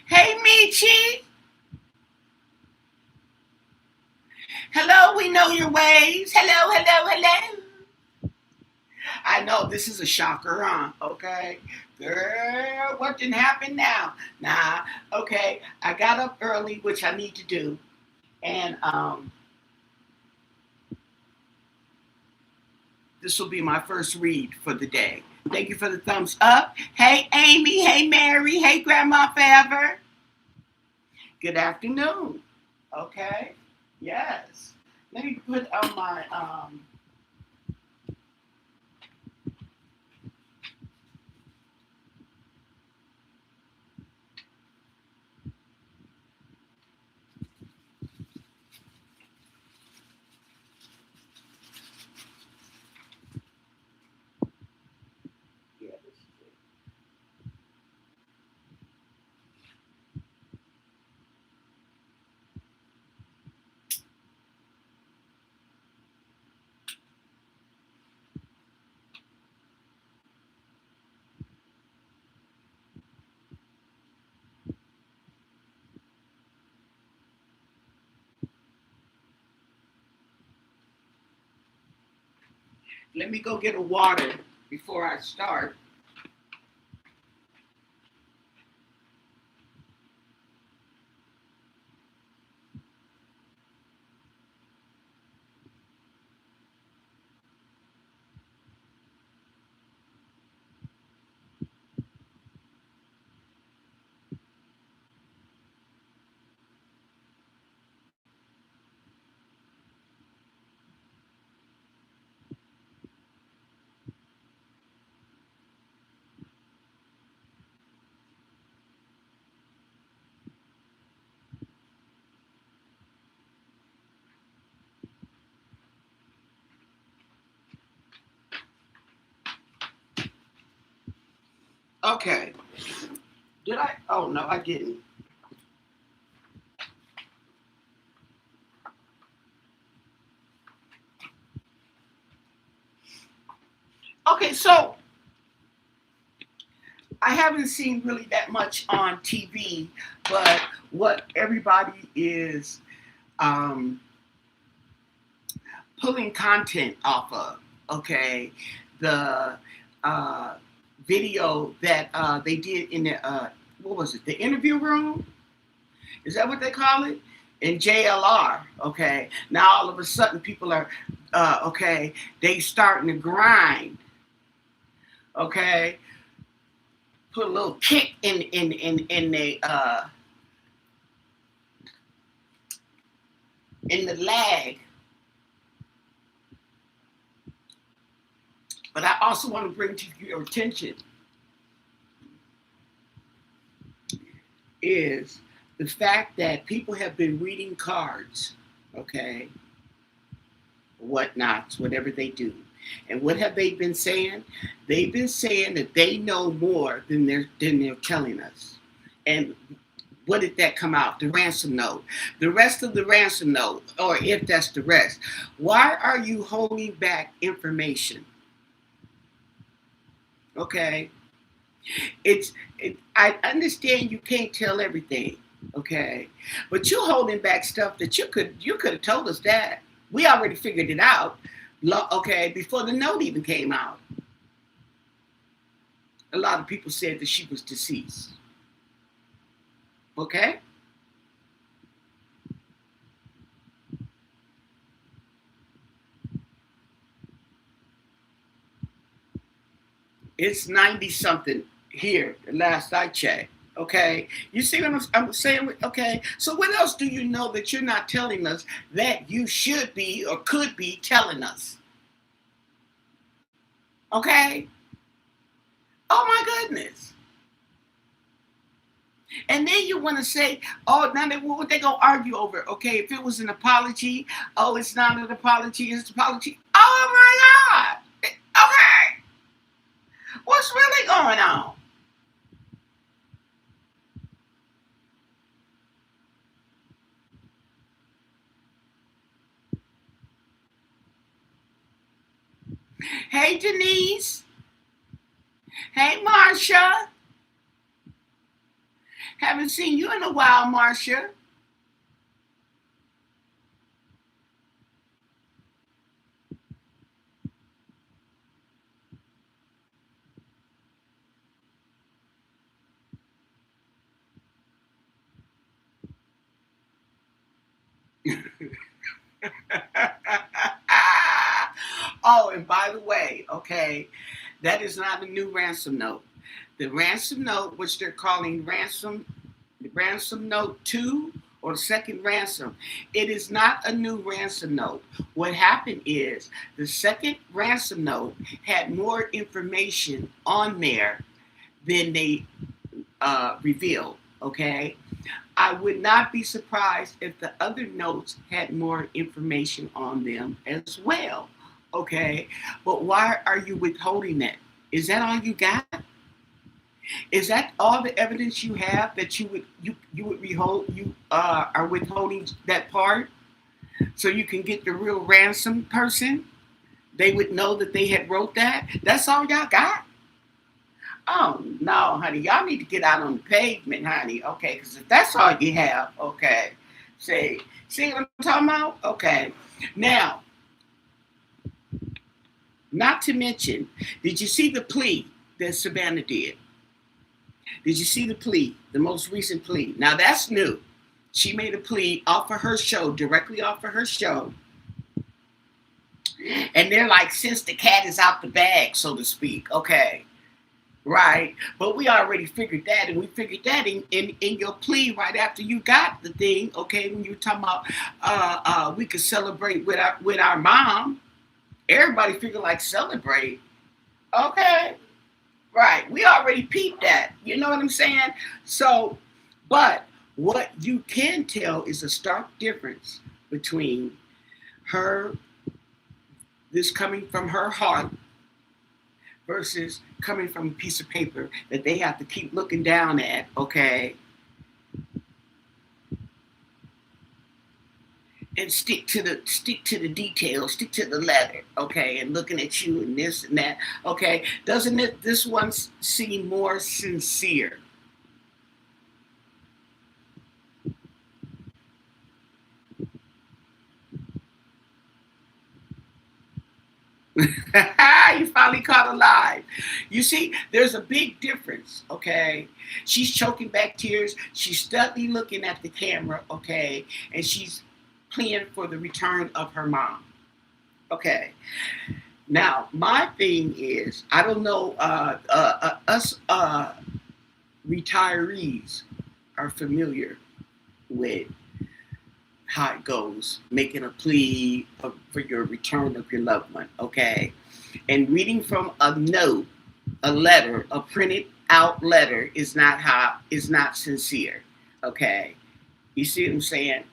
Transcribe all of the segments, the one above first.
Hey, Michi. Hello, we know your ways. Hello, hello, hello. I know this is a shocker, huh? Okay. Girl, what didn't happen now? Nah, okay. I got up early, which I need to do. And this will be my first read for the day. Thank you for the thumbs up. Hey, Amy. Hey, Mary. Hey, Grandma Forever. Good afternoon. Okay. Yes. Let me put on my yeah, this is it. Let me go get a water before I start. Okay. Did I? Oh, no, I didn't. Okay, so I haven't seen really that much on TV, but what everybody is um, pulling content off of, okay, the uh, video that they did in the, what was it, the interview room? Is that what they call it? In JLR, okay. Now all of a sudden people are, okay, they starting to grind, okay. Put a little kick in the lag. But I also want to bring to your attention is the fact that people have been reading cards, okay, whatnots, whatever they do. And what have they been saying? They've been saying that they know more than they're telling us. And what did that come out? The ransom note. The rest of the ransom note, or if that's the rest. Why are you holding back information? Okay. I understand you can't tell everything, okay? But you're holding back stuff that you could have told us that. We already figured it out, okay, before the note even came out. A lot of people said that she was deceased. Okay? It's 90 something here, the last I checked. Okay, you see what I'm saying? Okay, so what else do you know that you're not telling us that you should be or could be telling us? Okay? Oh my goodness. And then you want to say, oh, now what they gonna argue over? Okay, if it was an apology, oh, it's not an apology, it's an apology. Oh my God. Okay. What's really going on? Hey Denise. Hey Marcia. Haven't seen you in a while, Marcia. Oh, and by the way, okay, that is not a new ransom note. The ransom note, which they're calling ransom note 2 or the second ransom, it is not a new ransom note. What happened is the second ransom note had more information on there than they revealed. Okay, I would not be surprised if the other notes had more information on them as well. Okay, but why are you withholding that? Is that all you got? Is that all the evidence you have that you would withhold? You are withholding that part so you can get the real ransom person. They would know that they had wrote that. That's all y'all got. Oh no, honey, y'all need to get out on the pavement, honey. Okay, because if that's all you have, okay, see what I'm talking about? Okay, now, not to mention, did you see the plea that Savanna did? Did you see the plea, the most recent plea? Now that's new. She made a plea off of her show, directly off of her show, and they're like, since the cat is out the bag, so to speak. Okay, right, but we already figured that, and we figured that in your plea right after you got the thing. Okay, when you were talking about we could celebrate with our mom, everybody figured like celebrate. Okay, right, we already peeped that. You know what I'm saying? So, but what you can tell is a stark difference between her, this coming from her heart versus coming from a piece of paper that they have to keep looking down at, okay, and stick to the details, stick to the letter, okay, and looking at you and this and that, okay. Doesn't this one seem more sincere? You finally caught alive. You see, there's a big difference, okay? She's choking back tears. She's steadily looking at the camera, okay? And she's pleading for the return of her mom, okay? Now, my thing is, I don't know, us retirees are familiar with how it goes, making a plea for your return of your loved one, okay? And reading from a note, a letter, a printed out letter is not sincere, okay? You see what I'm saying?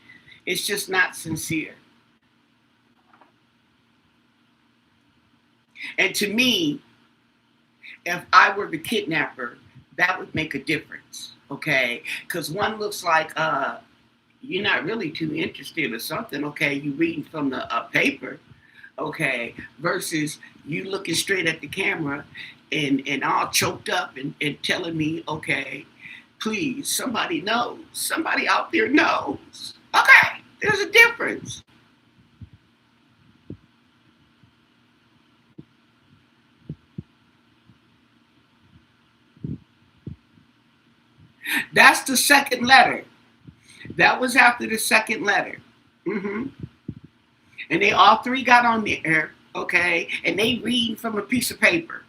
It's just not sincere. And to me, if I were the kidnapper, that would make a difference, okay? Because one looks like you're not really too interested or something, okay? You reading from the paper, okay, versus you looking straight at the camera and all choked up and telling me, okay, please, somebody knows. Somebody out there knows. Okay, there's a difference. That's the second letter. That was after the second letter. Hmm. And they all three got on there, okay, and they reading from a piece of paper.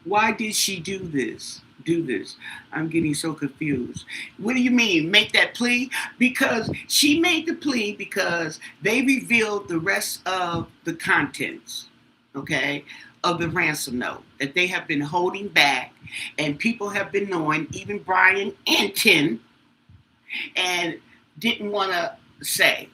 Why did she do this? Do this? I'm getting so confused. What do you mean? Make that plea? Because she made the plea because they revealed the rest of the contents, okay, of the ransom note that they have been holding back, and people have been knowing, even Brian and Tim, and didn't want to say.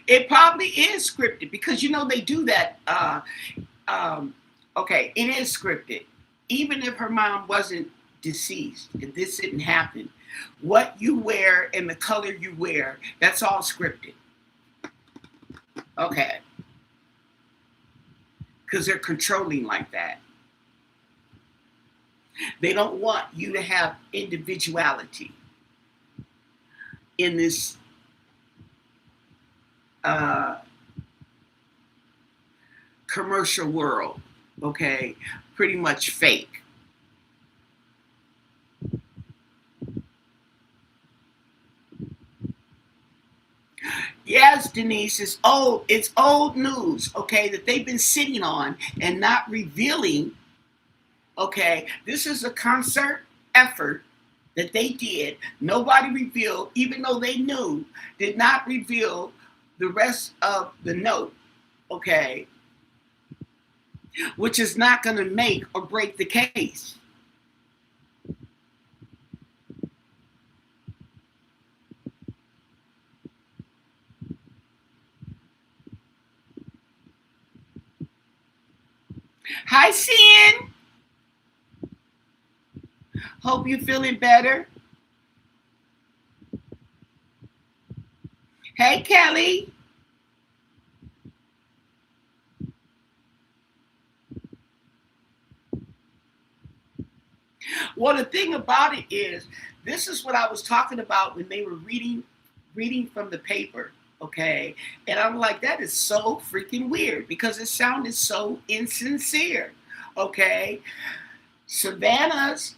It probably is scripted because you know they do that. Okay, it is scripted. Even if her mom wasn't deceased, if this didn't happen, what you wear and the color you wear, that's all scripted. Okay, because they're controlling like that. They don't want you to have individuality in this uh, commercial world. Okay, pretty much fake. Yes, Denise, it's old news, okay, that they've been sitting on and not revealing. Okay, this is a concert effort that they did. Nobody revealed, even though they knew, did not reveal the rest of the note, okay, which is not going to make or break the case. Hi, Sin. Hope you're feeling better. Hey, Kelly. Well, the thing about it is, this is what I was talking about when they were reading from the paper. Okay. And I'm like, that is so freaking weird because it sounded so insincere. Okay. Savanna's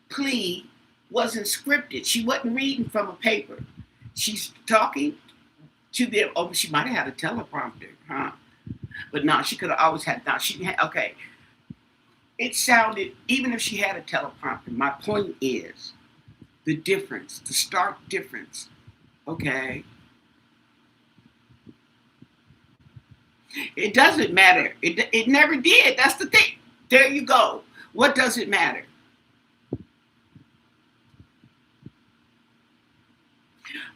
plea wasn't scripted. She wasn't reading from a paper. She's talking to them. Oh, she might have had a teleprompter, huh? But no, she could have always had. No, she had. Okay, it sounded, even if she had a teleprompter. My point is the difference, the stark difference. Okay, it doesn't matter. It never did. That's the thing. There you go. What does it matter?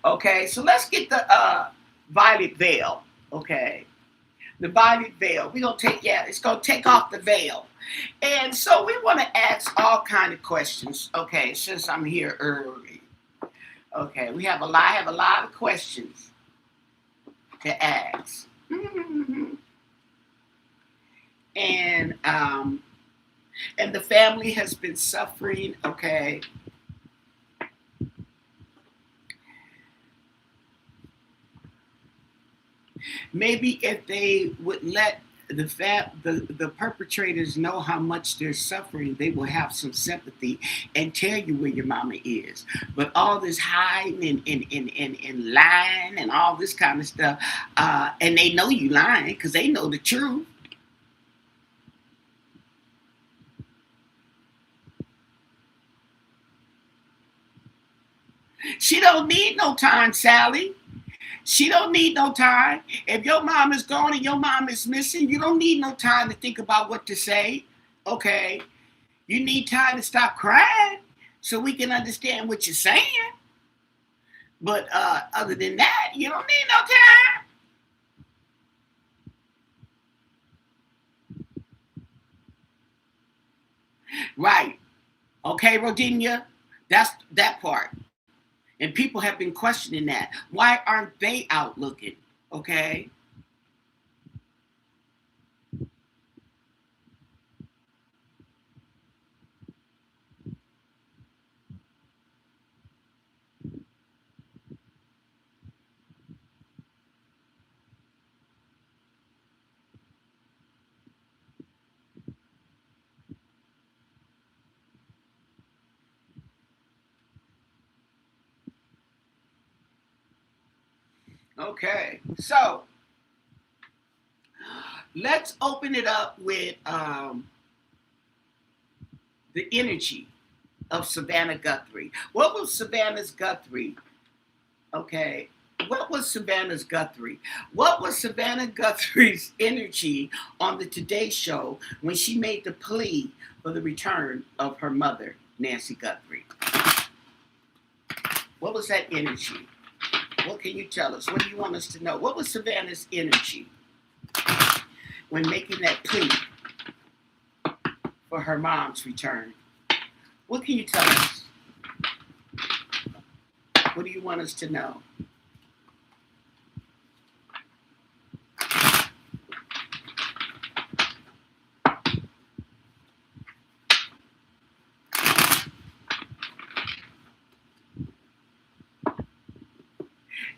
Okay, so let's get the violet veil. Okay, the violet veil. We're gonna take, yeah, it's gonna take off the veil. And so we want to ask all kind of questions. Okay, since I'm here early. Okay, we have a lot. I have a lot of questions to ask. And and the family has been suffering. Okay, maybe if they would let the perpetrators know how much they're suffering, they will have some sympathy and tell you where your mama is. But all this hiding and lying and all this kind of stuff, and they know you lying because they know the truth. She don't need no time, Sally. She don't need no time. If your mom is gone and your mom is missing, you don't need no time to think about what to say. Okay. You need time to stop crying so we can understand what you're saying. But other than that, you don't need no time. Right. Okay, Rodinia. That's that part. And people have been questioning that. Why aren't they out looking? Okay. Okay, so let's open it up with the energy of Savanna Guthrie. What was Savannah's Guthrie? Okay, what was Savannah's Guthrie? What was Savanna Guthrie's energy on the Today Show when she made the plea for the return of her mother, Nancy Guthrie? What was that energy? What can you tell us? What do you want us to know? What was Savannah's energy when making that plea for her mom's return? What can you tell us? What do you want us to know?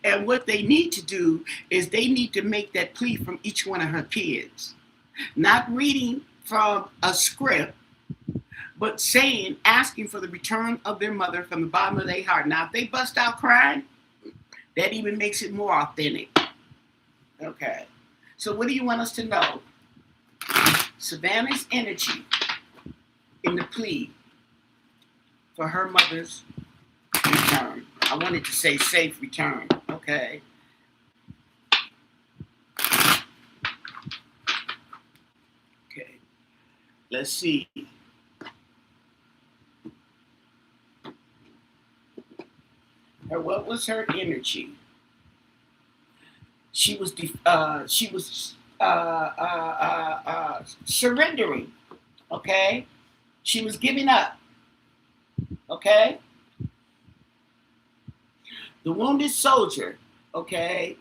And what they need to do is they need to make that plea from each one of her kids. Not reading from a script, but saying, asking for the return of their mother from the bottom of their heart. Now, if they bust out crying, that even makes it more authentic. Okay. So what do you want us to know? Savannah's energy in the plea for her mother's return. I wanted to say safe return. Okay. Okay. Let's see. What was her energy? She was surrendering. Okay. She was giving up. Okay. The wounded soldier. Okay.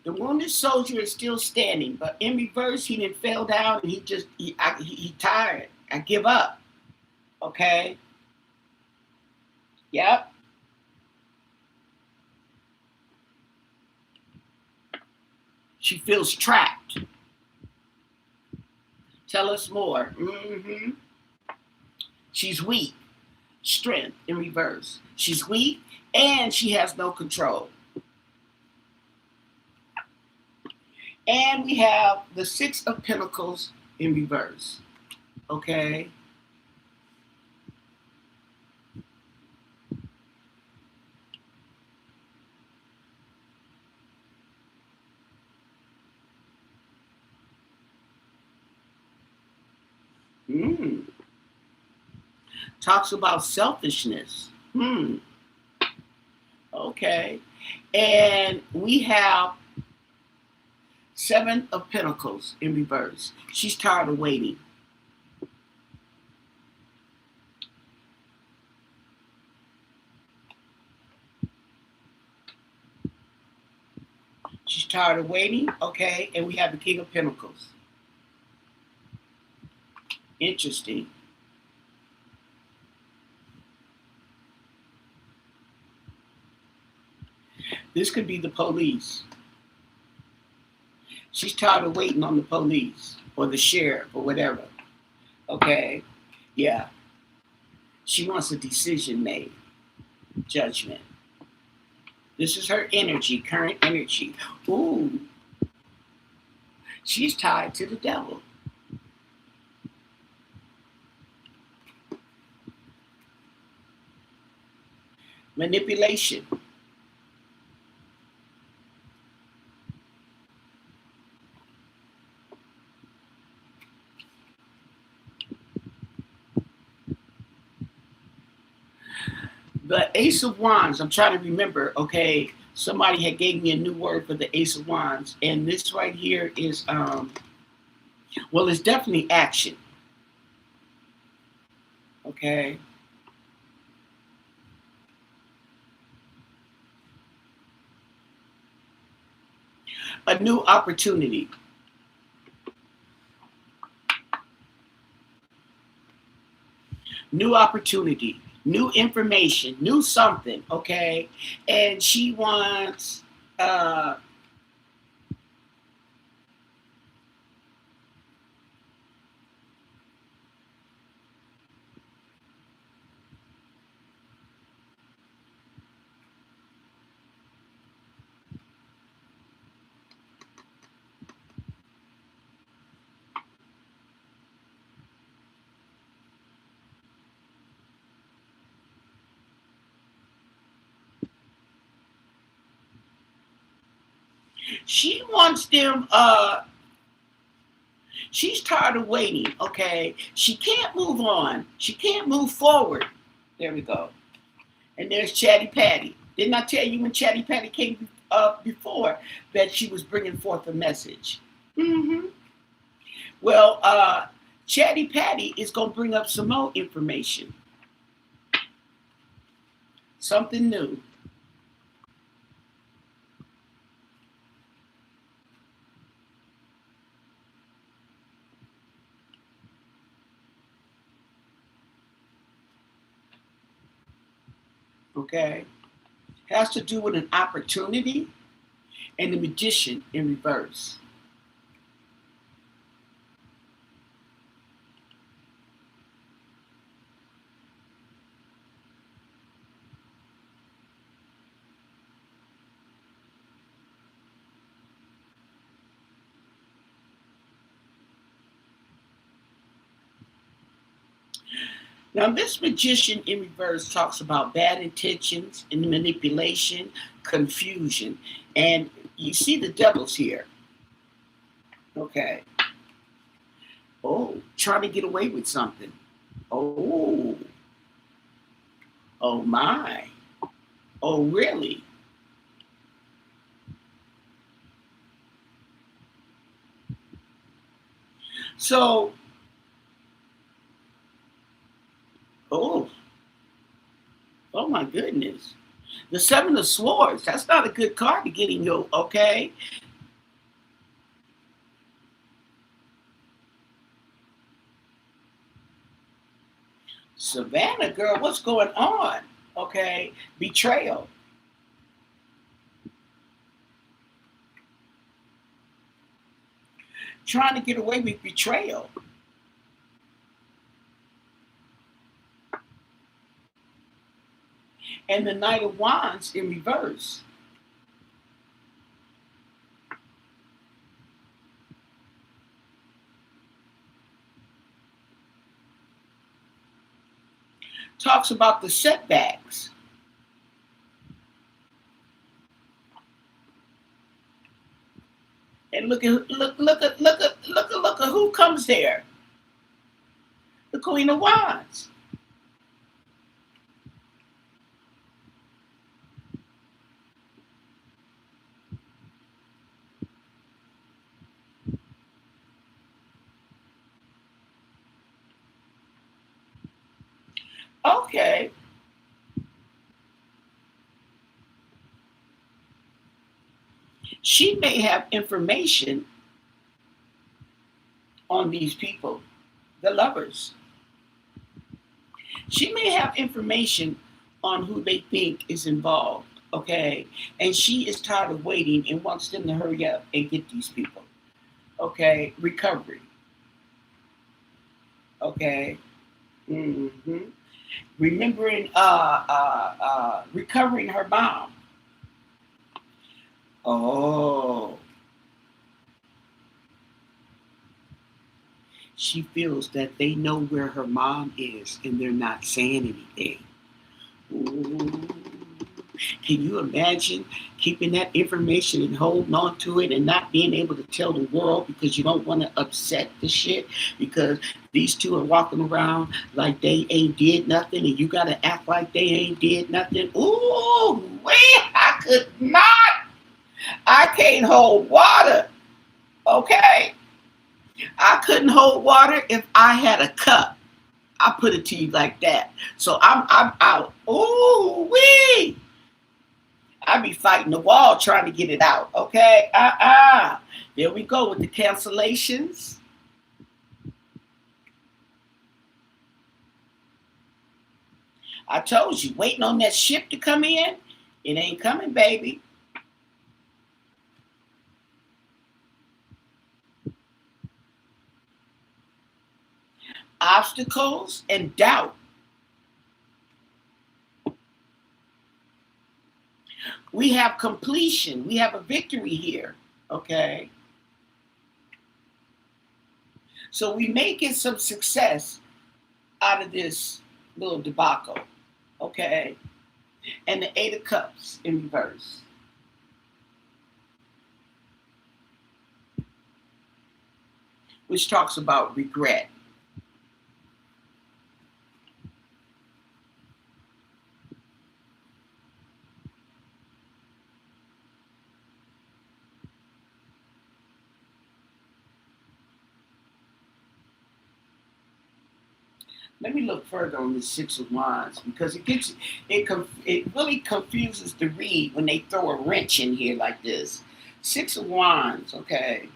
The wounded soldier is still standing, but in reverse, he didn't fell down and he tired. I give up. Okay. Yep. She feels trapped. Tell us more. Mm-hmm. She's weak. Strength in reverse. She's weak and she has no control. And we have the Six of Pentacles in reverse. Okay. Talks about selfishness. Okay. And we have Seven of Pentacles in reverse. She's tired of waiting. She's tired of waiting. Okay. And we have the King of Pentacles. Interesting. This could be the police. She's tired of waiting on the police or the sheriff or whatever. Okay. Yeah. She wants a decision made. Judgment. This is her energy, current energy. Ooh. She's tied to the devil. Manipulation. The Ace of Wands, I'm trying to remember, okay, somebody had gave me a new word for the Ace of Wands, and this right here is, well, it's definitely action. Okay. A new opportunity. New opportunity. New information, new something, okay? And she wants She wants them, she's tired of waiting, okay? She can't move on. She can't move forward. There we go. And there's Chatty Patty. Didn't I tell you when Chatty Patty came up before that she was bringing forth a message? Mm-hmm. Well, Chatty Patty is going to bring up some more information. Something new. Okay? Has to do with an opportunity and the magician in reverse. Now, this magician in reverse talks about bad intentions and manipulation, confusion. And you see the devils here. Okay. Oh, trying to get away with something. Oh. Oh, my. Oh, really? So, oh, oh my goodness. The Seven of Swords, that's not a good card to get in your, okay? Savanna, girl, what's going on? Okay, betrayal. Trying to get away with betrayal. And the Knight of Wands in reverse. Talks about the setbacks. And look at who comes there. The Queen of Wands. Okay. She may have information on these people, the lovers. She may have information on who they think is involved, okay? And she is tired of waiting and wants them to hurry up and get these people, okay? Recovery, okay? Mm-hmm. Remembering, recovering her mom. Oh, she feels that they know where her mom is and they're not saying anything. Ooh. Can you imagine keeping that information and holding on to it and not being able to tell the world because you don't want to upset the shit? Because these two are walking around like they ain't did nothing and you got to act like they ain't did nothing. Ooh, wait, I could not. I can't hold water, okay? I couldn't hold water if I had a cup. I put it to you like that. So I'm out. Ooh, wee. I be fighting the wall trying to get it out. Okay. There we go with the cancellations. I told you, waiting on that ship to come in. It ain't coming, baby. Obstacles and doubt. We have completion. We have a victory here. Okay. So we may get some success out of this little debacle. Okay. And the Eight of Cups in reverse. which talks about regret. Let me look further on the Six of Wands because it really confuses the read when they throw a wrench in here like this. Six of Wands, okay.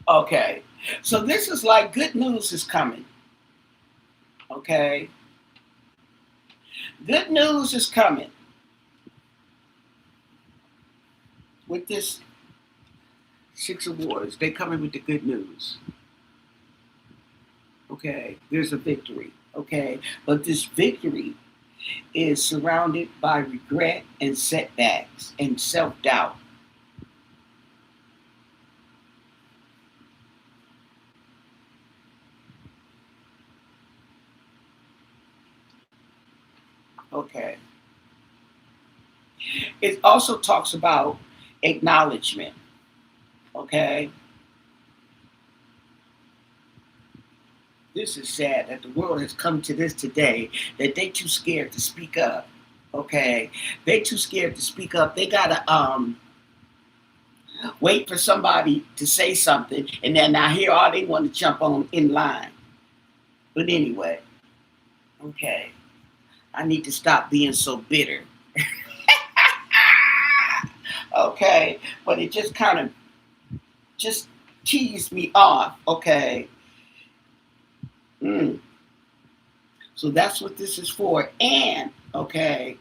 Okay, so this is like good news is coming. Okay, good news is coming with this Six of Wands. They're coming with the good news. Okay, there's a victory. Okay, but this victory is surrounded by regret and setbacks and self-doubt. Okay. It also talks about acknowledgement. Okay. This is sad that the world has come to this today that they too scared to speak up. Okay. They too scared to speak up. They gotta wait for somebody to say something and then now here all they want to jump on in line. But anyway, okay. I need to stop being so bitter. Okay. But it just kind of just teased me off. Okay. Mm. So that's what this is for. And, okay,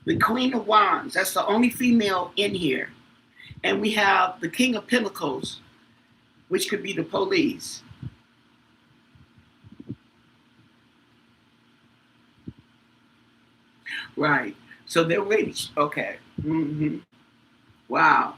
the Queen of Wands, that's the only female in here. And we have the King of Pentacles, which could be the police. Right. So they're waiting. Okay. Mm-hmm. Wow.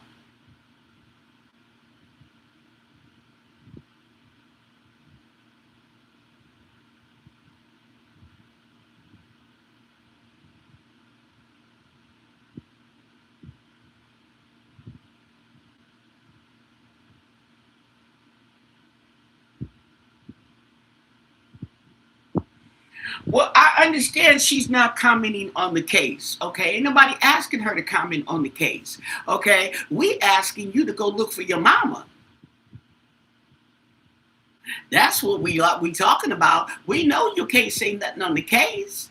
Well, I understand she's not commenting on the case. Okay. Ain't nobody asking her to comment on the case. Okay. We asking you to go look for your mama. That's what we talking about. We know you can't say nothing on the case,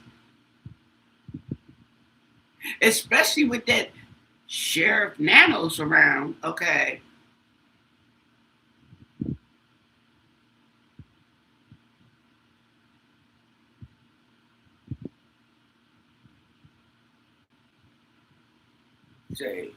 especially with that Sheriff Nanos around. Okay. Say.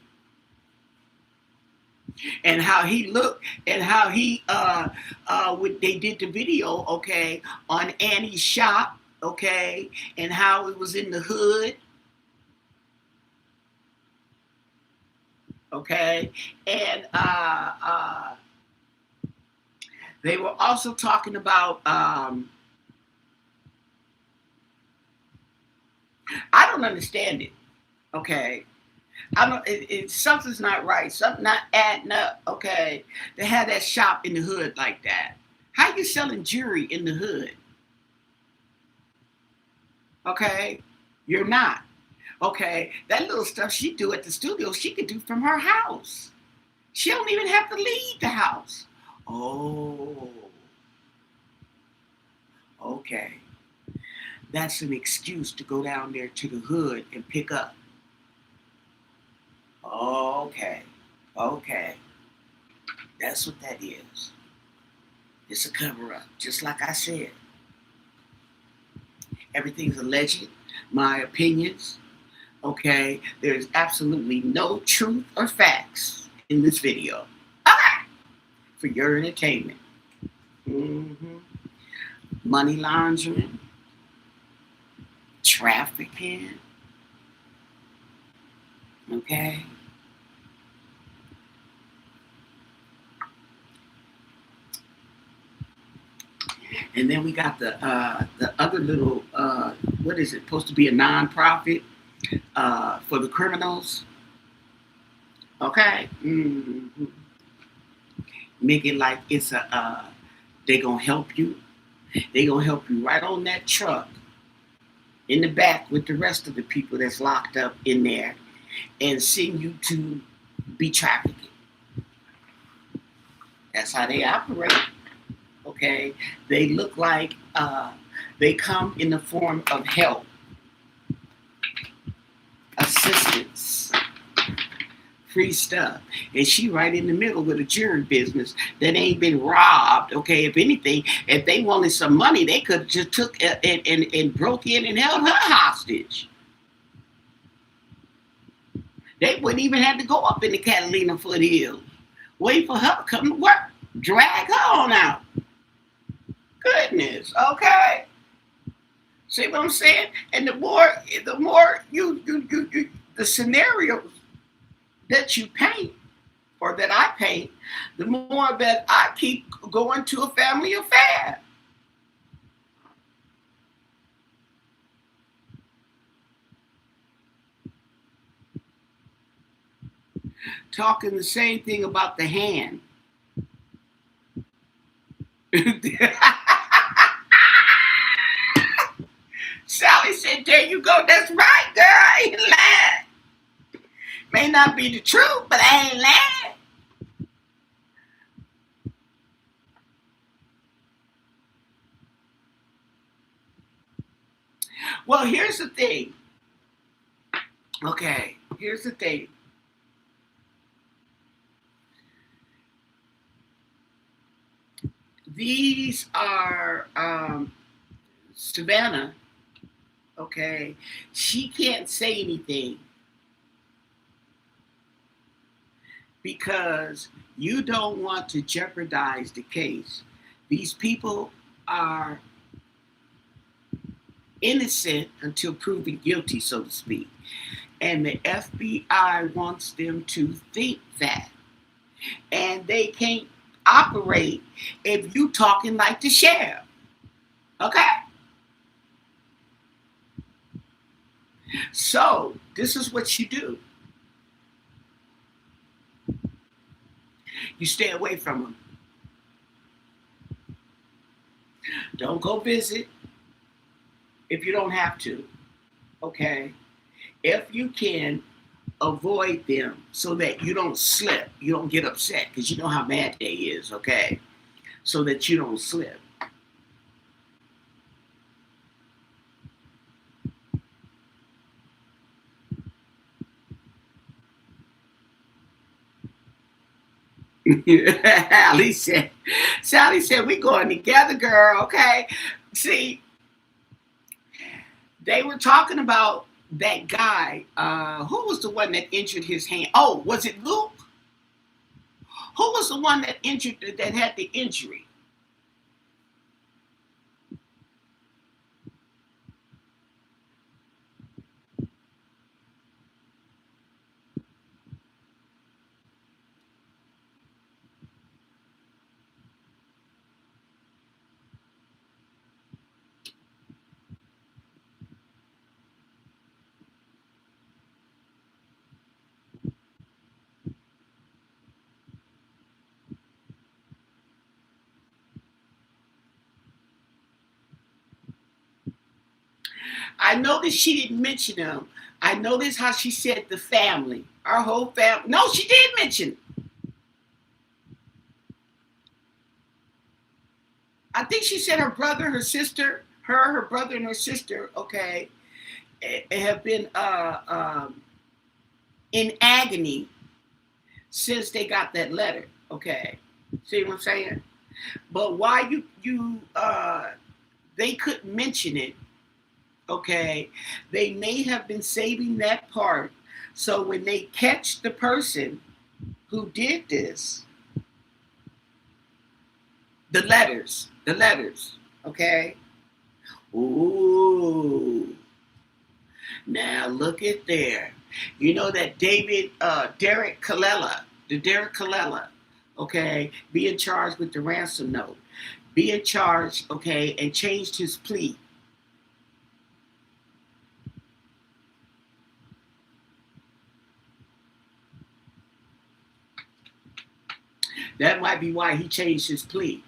And how he looked and how he they did the video, okay, on Annie's shop, okay, and how it was in the hood, okay, and they were also talking about I don't understand it, okay. I don't. Something's not right. Something not adding up. Okay, they had that shop in the hood like that. How you selling jewelry in the hood? Okay, you're not. Okay, that little stuff she do at the studio, she could do from her house. She don't even have to leave the house. Oh, okay. That's an excuse to go down there to the hood and pick up. Okay, okay. That's what that is. It's a cover up. Just like I said, everything's alleged. My opinions. Okay, there's absolutely no truth or facts in this video. Okay, for your entertainment. Mm-hmm. Money laundering, trafficking, Okay. And then we got the other little what is it supposed to be a nonprofit for the criminals? Okay. Mm-hmm. Make it like it's a they gonna help you. They gonna help you right on that truck in the back with the rest of the people that's locked up in there and send you to be trafficked. That's how they operate. Okay, they look like they come in the form of help, assistance, free stuff, and she right in the middle with a jury business that ain't been robbed. Okay, if anything, if they wanted some money, they could just took and broke in and held her hostage. They wouldn't even have to go up in the Catalina foothills, wait for her to come to work, drag her on out. Goodness, okay. See what I'm saying? And the more you the scenarios that you paint or that I paint, the more that I keep going to a family affair. Talking the same thing about the hand. Sally said, there you go. That's right, girl. I ain't lying. May not be the truth, but I ain't lying. Well, here's the thing. Okay, here's the thing. These are Savanna. Okay, she can't say anything because you don't want to jeopardize the case. These people are innocent until proven guilty, so to speak. And the FBI wants them to think that. And they can't operate if you talking like the sheriff. Okay? So this is what you do. You stay away from them. Don't go visit if you don't have to. Okay? If you can, avoid them so that you don't slip. You don't get upset because you know how mad they is. Okay? So that you don't slip. Sally said, we going together, girl. Okay. See, they were talking about that guy. Who was the one that injured his hand? Oh, was it Luke? Who was the one that injured that had the injury? I noticed she didn't mention him. I noticed how she said the family, our whole family. No, she did mention. I think she said her brother, her sister, her brother, and her sister. Okay, have been in agony since they got that letter. Okay, see what I'm saying? But why you they couldn't mention it? Okay, they may have been saving that part so when they catch the person who did this, the letters, okay. Ooh, now look at there. You know that Derek Kallela, the Derek Kallela, okay, being charged with the ransom note, being charged, okay, and changed his plea. That might be why he changed his plea.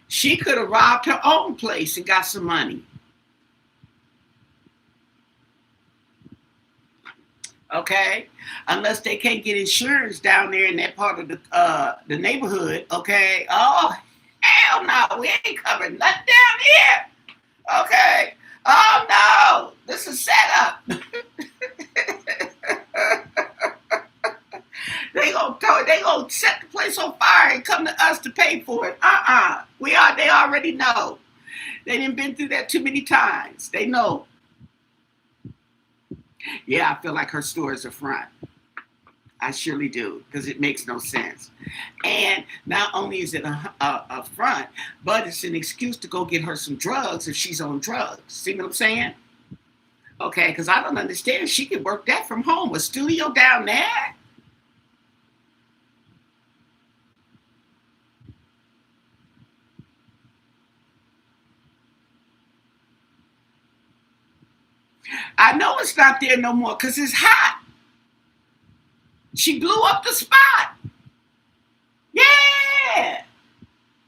She could have robbed her own place and got some money. Okay, unless they can't get insurance down there in that part of the neighborhood. Okay, oh hell no, we ain't covering nothing down here. Okay, oh no, this is set up. They gonna set the place on fire and come to us to pay for it. They already know. They done been through that too many times. They know. Yeah, I feel like her store is a front. I surely do, because it makes no sense. And not only is it a front, but it's an excuse to go get her some drugs if she's on drugs. See what I'm saying? Okay, because I don't understand. She could work that from home. A studio down there? I know it's not there no more because it's hot. She blew up the spot. Yeah.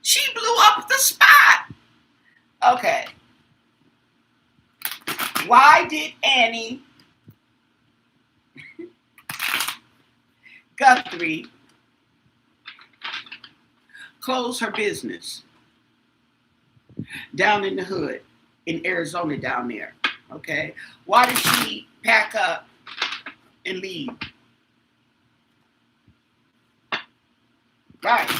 She blew up the spot. Okay. Why did Annie Guthrie close her business down in the hood in Arizona down there? Okay. Why did she pack up and leave? Right.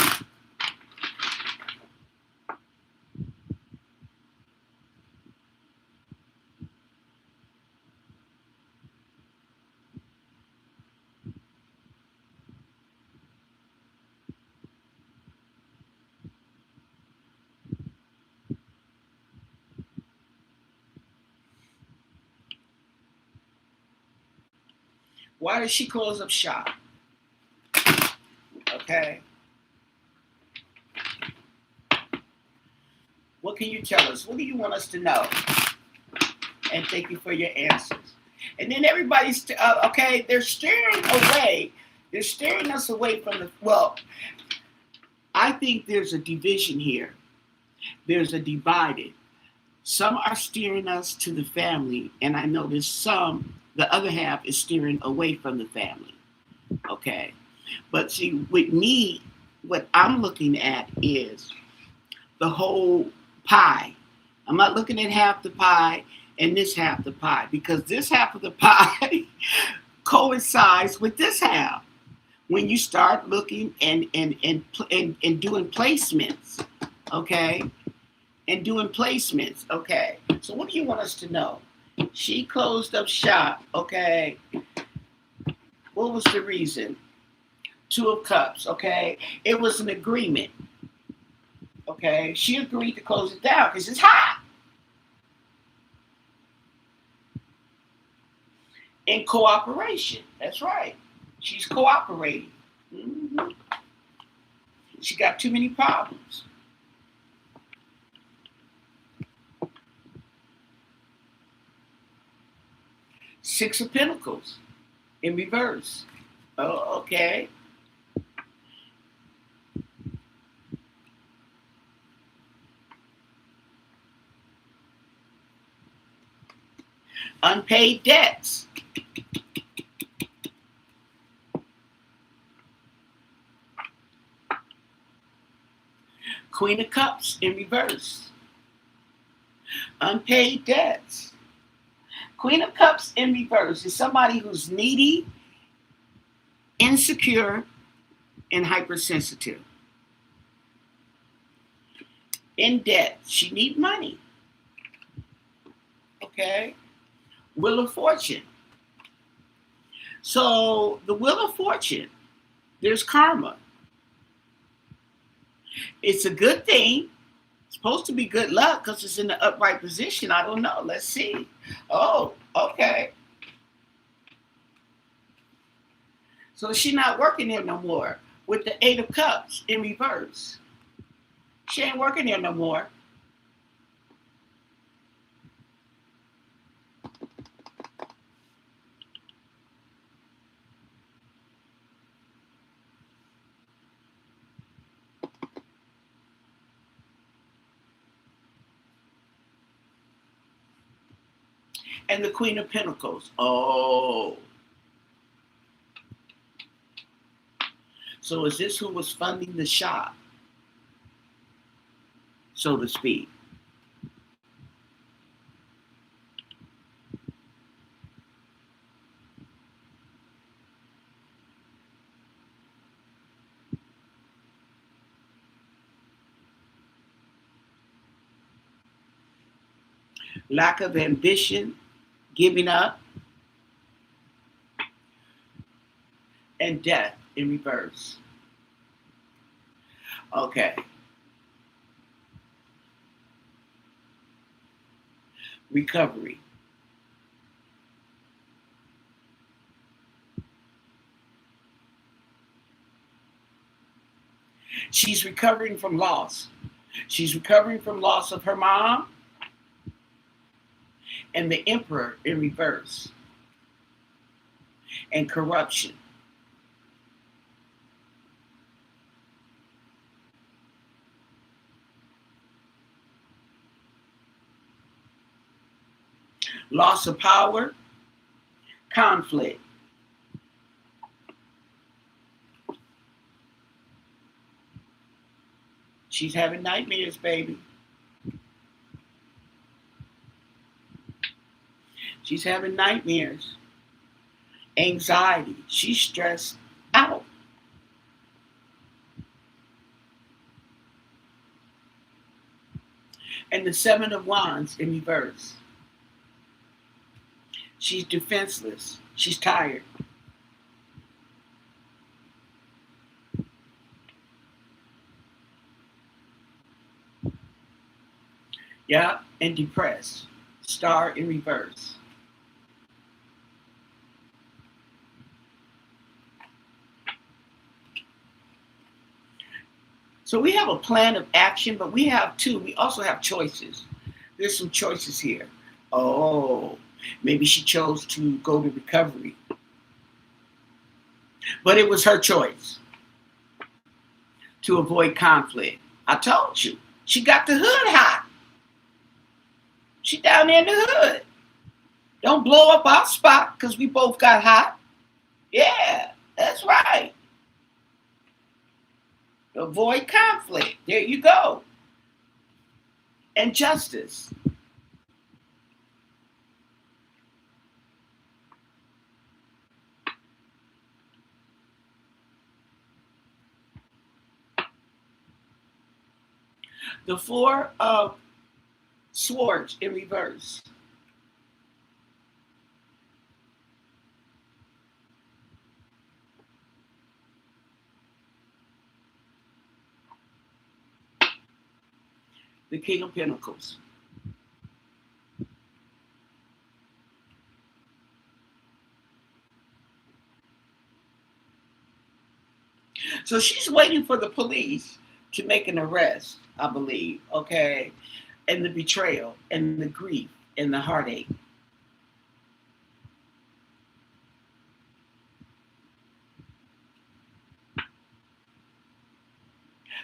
Why did she close up shop? Okay. What can you tell us? What do you want us to know? And thank you for your answers. And then everybody's, okay, they're steering away. They're steering us away from the, well, I think there's a division here. There's a divided. Some are steering us to the family, and I know there's some, the other half is steering away from the family. Okay. But see, with me, what I'm looking at is the whole pie. I'm not looking at half the pie and this half the pie, because this half of the pie coincides with this half. When you start looking and doing placements, okay, and doing placements, okay. So what do you want us to know? She closed up shop, okay. What was the reason? Two of Cups, okay. It was an agreement, okay. She agreed to close it down because it's hot. In cooperation, that's right. She's cooperating. Mm-hmm. She got too many problems. Six of Pentacles in reverse. Oh, okay. Unpaid debts. Queen of Cups in reverse. Unpaid debts. Queen of Cups in reverse is somebody who's needy, insecure, and hypersensitive. In debt. She needs money. Okay? Wheel of Fortune. So the Wheel of Fortune, there's karma. It's a good thing. It's supposed to be good luck because it's in the upright position. I don't know. Let's see. Oh, okay. So she's not working there no more with the Eight of Cups in reverse. She ain't working there no more. And the Queen of Pentacles. Oh. So is this who was funding the shop, so to speak? Lack of ambition, giving up, and death in reverse. Okay. Recovery. She's recovering from loss. She's recovering from loss of her mom and the Emperor in reverse. And corruption. Loss of power, conflict. She's having nightmares, baby. She's having nightmares. Anxiety. She's stressed out. And the Seven of Wands in reverse. She's defenseless. She's tired. Yeah, and depressed. Star in reverse. So we have a plan of action, but we also have choices. There's some choices here. Oh, maybe she chose to go to recovery. But it was her choice to avoid conflict. I told you. She got the hood hot. She down there in the hood. Don't blow up our spot because we both got hot. Yeah, that's right. Avoid conflict. There you go. And justice. The Four of Swords in reverse. The King of Pentacles. So she's waiting for the police to make an arrest, I believe, okay? And the betrayal and the grief and the heartache.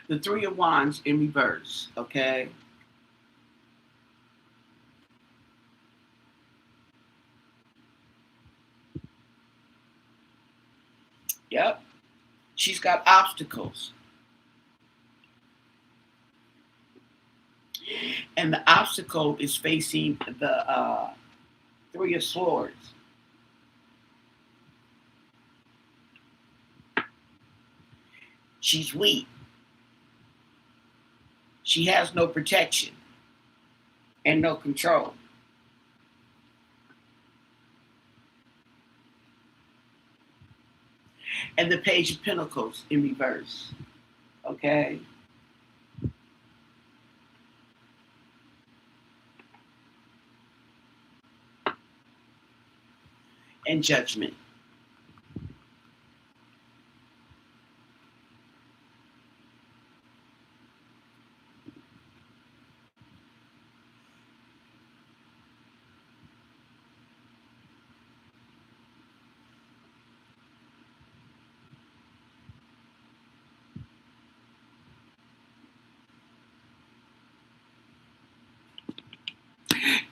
The Three of Wands in reverse, okay? Yep. She's got obstacles. And the obstacle is facing the Three of Swords. She's weak. She has no protection and no control. And the Page of Pentacles in reverse. Okay? And Judgment.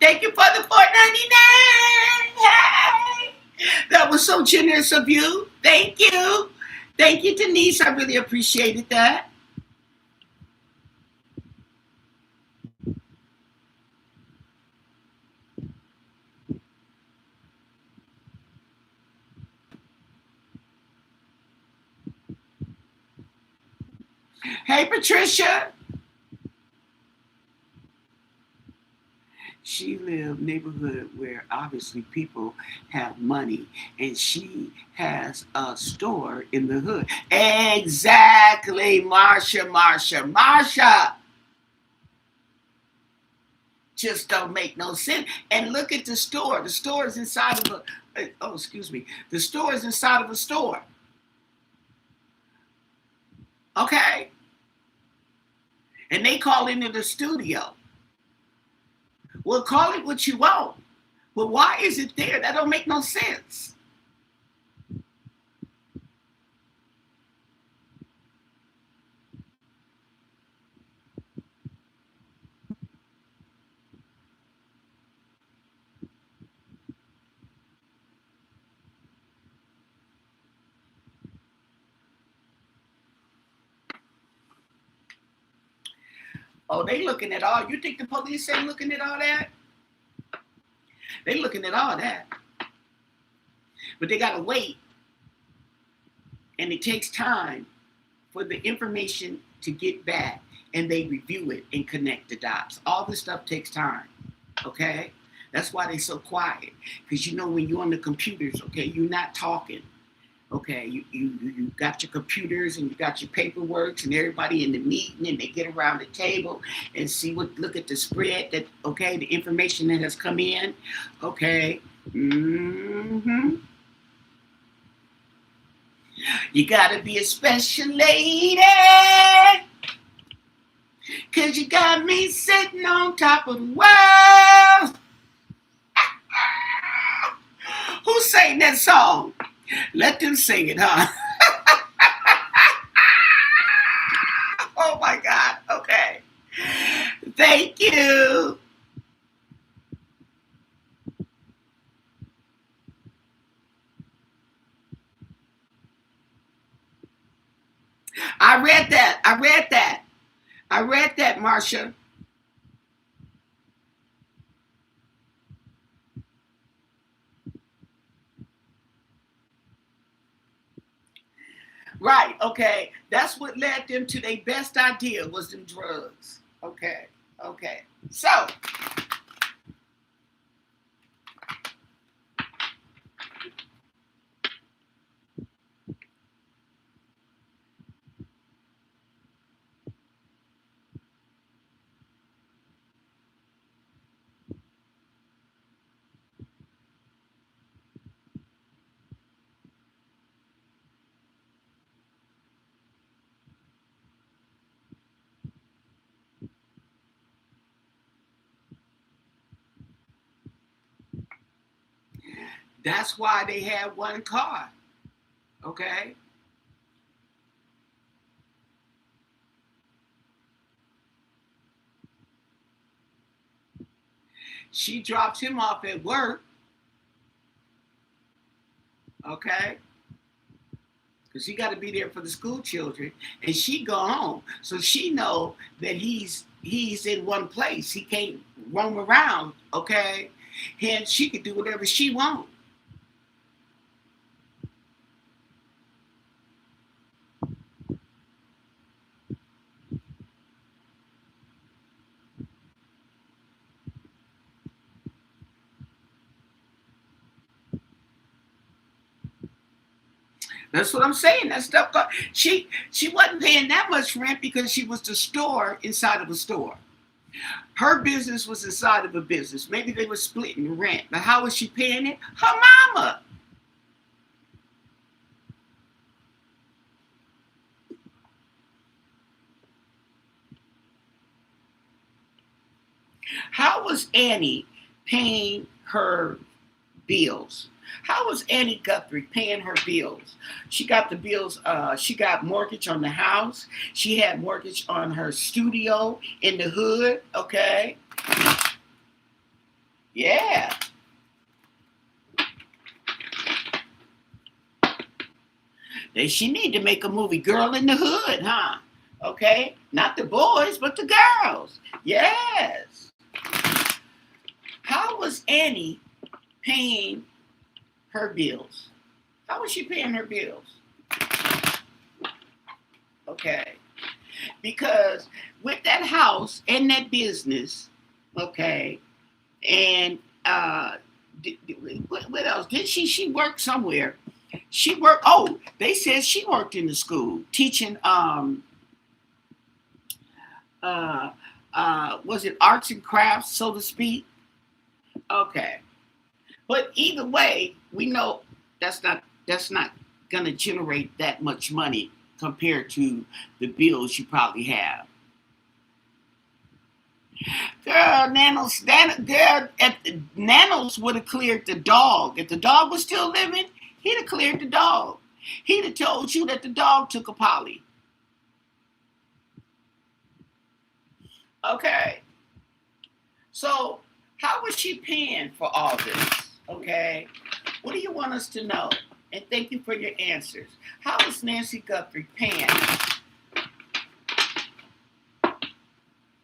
Thank you for the $4.99. Hey! That was so generous of you. Thank you. Thank you, Denise. I really appreciated that. Hey, Patricia. She lived neighborhood where obviously people have money, and she has a store in the hood. Exactly, Marsha. Just don't make no sense. And look at the store. The store is inside of the store is inside of a store. Okay? And they call into the studio. Well, call it what you want. But why is it there? That don't make no sense. Oh, they looking at all. You think the police ain't looking at all that? They looking at all that. But they got to wait. And it takes time for the information to get back. And they review it and connect the dots. All this stuff takes time. Okay? That's why they're so quiet. Because you know when you're on the computers, okay, you're not talking. Okay, you got your computers and you got your paperwork and everybody in the meeting and they get around the table and look at the spread that, okay, the information that has come in, okay. Mm-hmm. You gotta be a special lady, cause you got me sitting on top of the world. Who sang that song? Let them sing it, huh? Oh my God. Okay. Thank you. I read that, Marsha. Right, okay. That's what led them to their best idea was them drugs. Okay. So, that's why they had one car. Okay? She dropped him off at work. Okay? because she got to be there for the school children, and she go home, so she know that he's in one place. He can't roam around, okay? And she could do whatever she wants. That's what I'm saying. That stuff. She wasn't paying that much rent because she was the store inside of a store. Her business was inside of a business. Maybe they were splitting rent, but how was she paying it? Her mama. How was Annie paying her bills? How was Annie Guthrie paying her bills? She got the bills. She got mortgage on the house. She had mortgage on her studio in the hood. Okay. Yeah. She need to make a movie, Girl in the Hood, huh? Okay. Not the boys, but the girls. Yes. How was Annie paying her bills? How was she paying her bills? Okay. Because with that house and that business, okay, and what else? Did she work somewhere? She worked, oh, they said she worked in the school teaching, was it arts and crafts, so to speak? Okay. But either way, we know that's not gonna generate that much money compared to the bills you probably have. Girl, Nanos would have cleared the dog. If the dog was still living, he'd have cleared the dog. He'd have told you that the dog took a poly. Okay. So how was she paying for all this? Okay. What do you want us to know? And thank you for your answers. How is Nancy Guthrie paying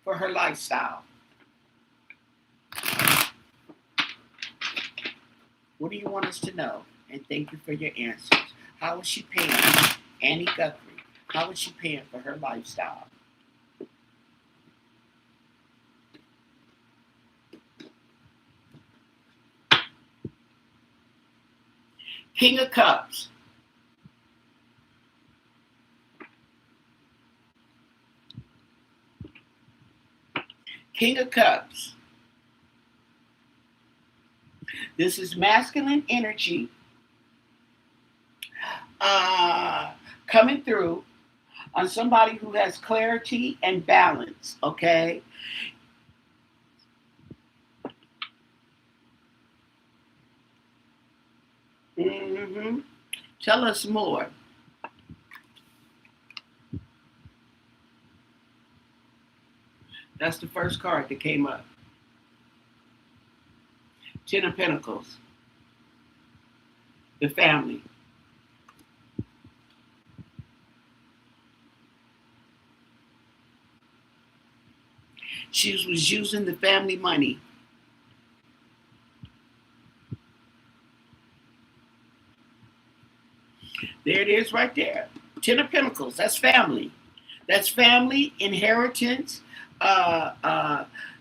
for her lifestyle? What do you want us to know? And thank you for your answers. How is she paying Annie Guthrie? How is she paying for her lifestyle? King of Cups. King of Cups. This is masculine energy coming through on somebody who has clarity and balance, okay? Mm-hmm. Tell us more. That's the first card that came up. Ten of Pentacles. The family. She was using the family money. There it is right there. Ten of Pentacles. That's family. That's family, inheritance,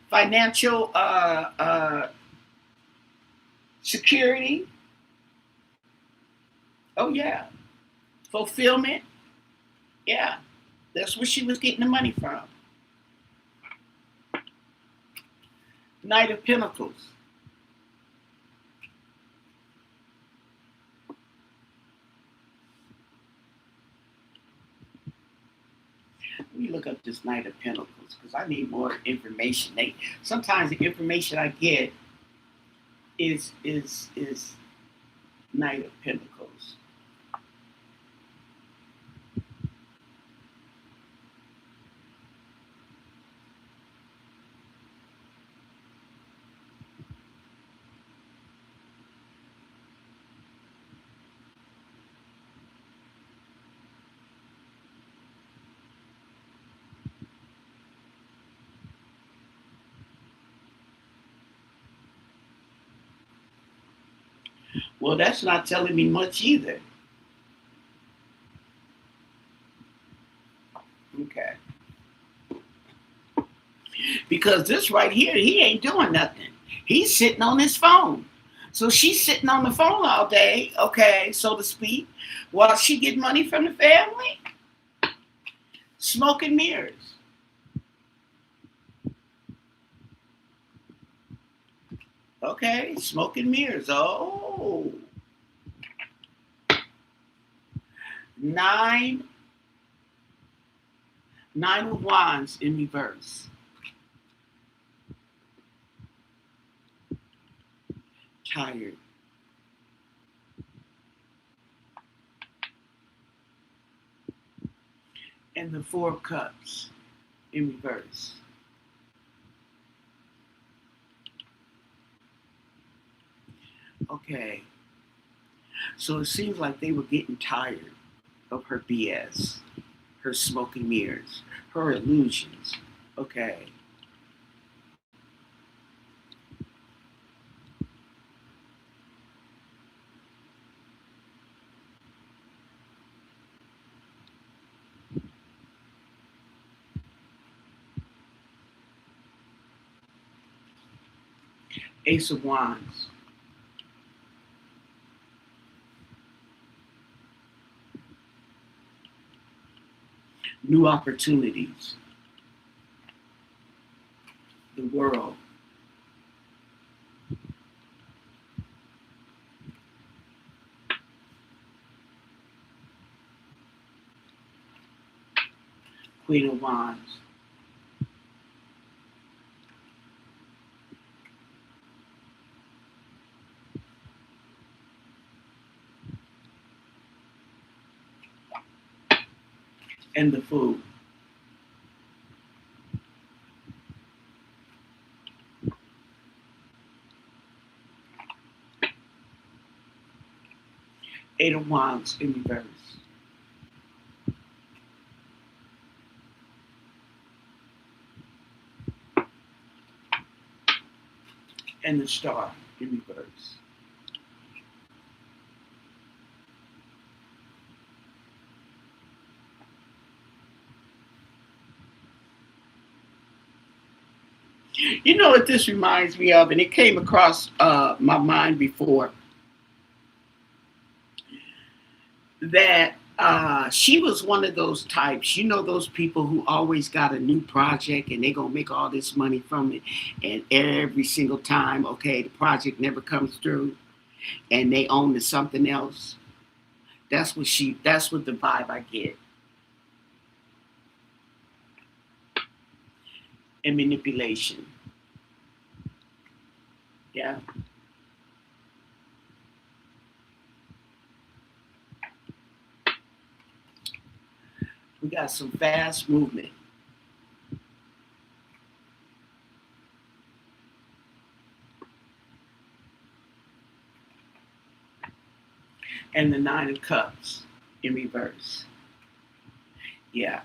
financial security. Oh, yeah. Fulfillment. Yeah. That's where she was getting the money from. Knight of Pentacles. Let me look up this Knight of Pentacles because I need more information. Sometimes the information I get is Knight of Pentacles. Well, that's not telling me much either. Okay. Because this right here, he ain't doing nothing. He's sitting on his phone. So she's sitting on the phone all day, okay, so to speak, while she get money from the family. Smoking mirrors. Okay, smoking mirrors. Oh, nine, nine of wands in reverse. Tired. And the four of cups in reverse. Okay. So it seems like they were getting tired of her BS, her smoking mirrors, her illusions. Okay. Ace of Wands. New opportunities. The world. Queen of Wands. And the Fool. Eight of Wands in reverse. And the Star in reverse. You know what this reminds me of, and it came across my mind before, that she was one of those types, you know, those people who always got a new project and they gonna make all this money from it, and every single time, okay, the project never comes through, and they own to something else. That's what the vibe I get. And manipulation. Yeah. We got some fast movement. And the Nine of Cups in reverse. Yeah.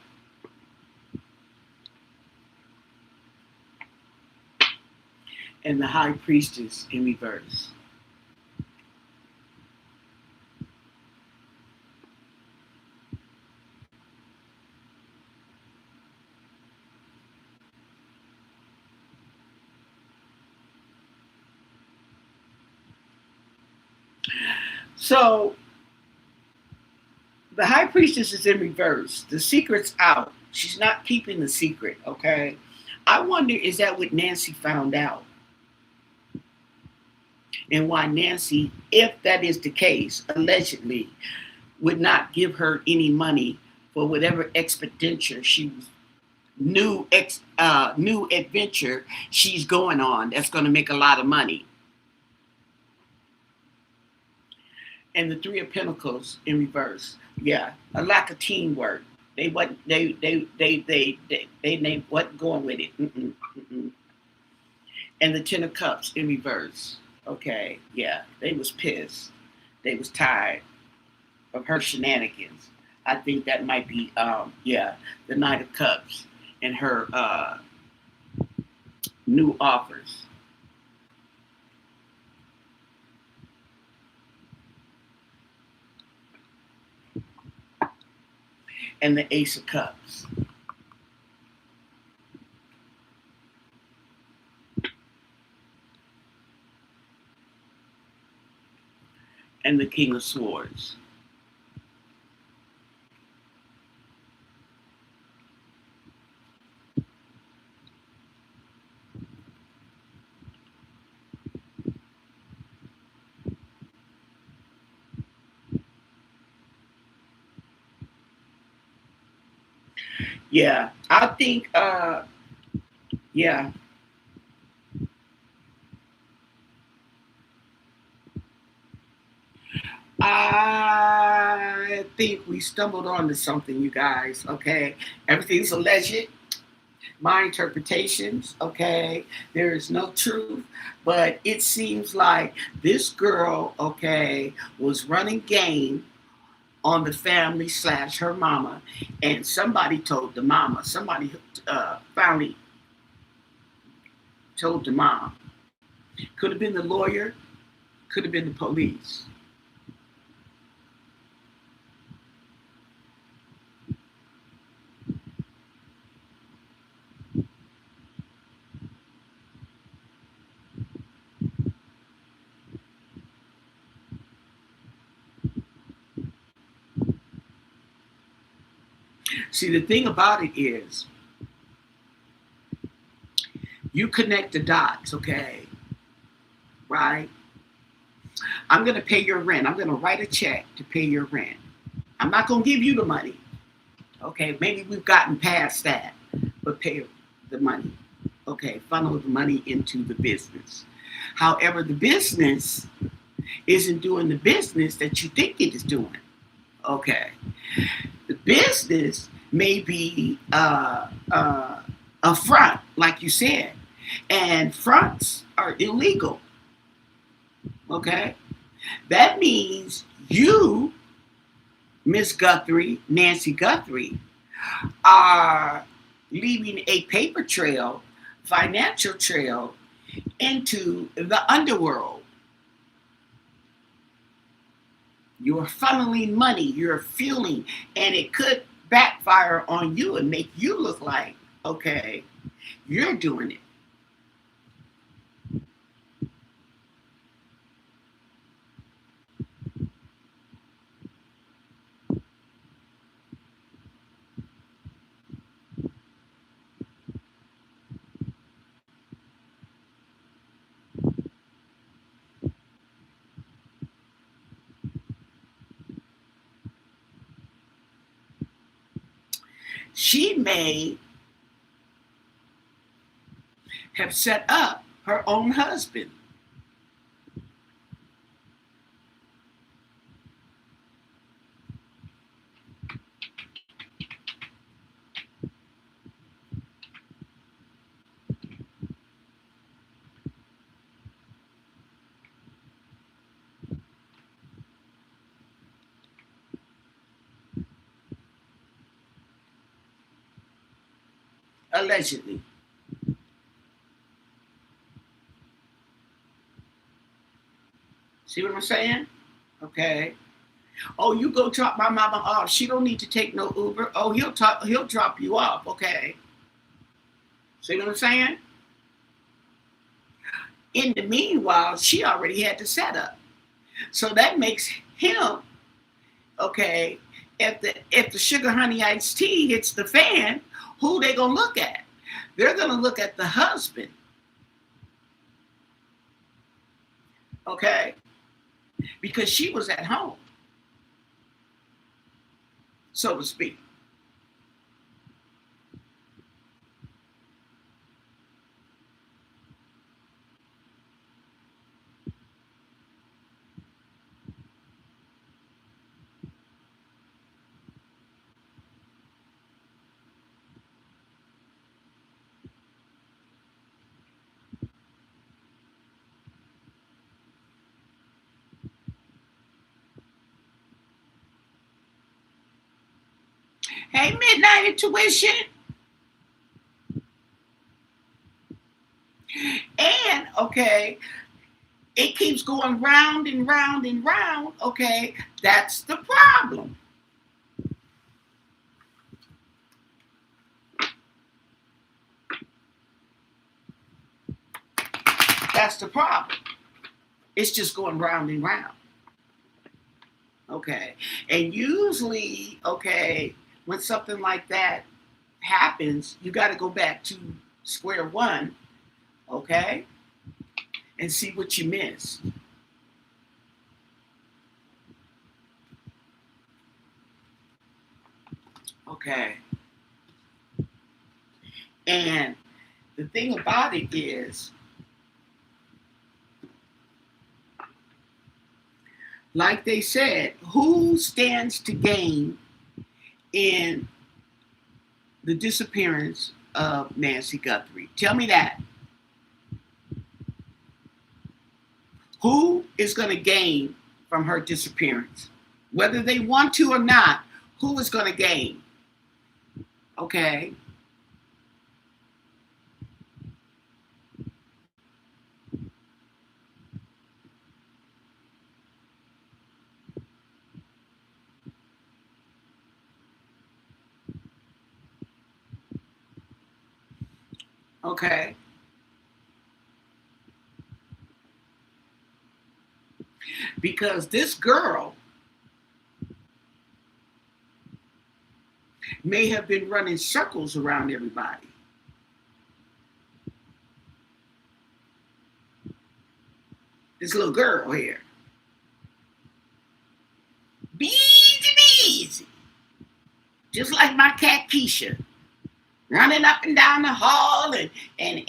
And the High Priestess in reverse. So the High Priestess is in reverse. The secret's out. She's not keeping the secret, okay? I wonder, is that what Nancy found out? And why Nancy, if that is the case, allegedly, would not give her any money for whatever expenditure she was new adventure she's going on that's going to make a lot of money. And the Three of Pentacles in reverse. Yeah, a lack of teamwork. They wasn't they wasn't going with it. Mm-mm, mm-mm. And the Ten of Cups in reverse. Okay, yeah, they was pissed. They was tired of her shenanigans. I think that might be yeah, the Knight of Cups and her new offers. and the Ace of Cups. And the King of Swords. Yeah, I think, yeah. I think we stumbled onto something, you guys, okay? Everything's alleged. My interpretations, okay? There is no truth, but it seems like this girl, okay, was running game on the family / her mama, and somebody told the mama. Somebody finally told the mom. Could have been the lawyer, could have been the police. See, the thing about it is, you connect the dots, okay? Right? I'm going to pay your rent. I'm going to write a check to pay your rent. I'm not going to give you the money. Okay, maybe we've gotten past that, but pay the money. Okay, funnel the money into the business. However, the business isn't doing the business that you think it is doing. Okay, the business may be a front, like you said, and fronts are illegal. Okay, that means you, Miss Guthrie, Nancy Guthrie, are leaving a paper trail, financial trail into the underworld. You're funneling money, you're fueling, and it could backfire on you and make you look like, okay, you're doing it. She may have set up her own husband. Allegedly. See what I'm saying? Okay. Oh, you go drop my mama off. She don't need to take no Uber. Oh, he'll drop you off. Okay. See what I'm saying? In the meanwhile, she already had the setup. So that makes him, okay, if the sugar honey iced tea hits the fan, who they gonna look at? They're gonna look at the husband. Okay? Because she was at home, so to speak. Hey, Midnight Intuition. And, okay, it keeps going round and round and round. Okay, that's the problem. That's the problem. It's just going round and round. Okay. And usually, okay, when something like that happens, you got to go back to square one, okay, and see what you missed. Okay. And the thing about it is, like they said, who stands to gain in the disappearance of Nancy Guthrie? Tell me that. Who is going to gain from her disappearance? Whether they want to or not, who is going to gain? Okay. Okay. Because this girl may have been running circles around everybody. This little girl here. Beezy. Just like my cat Keisha. Running up and down the hall and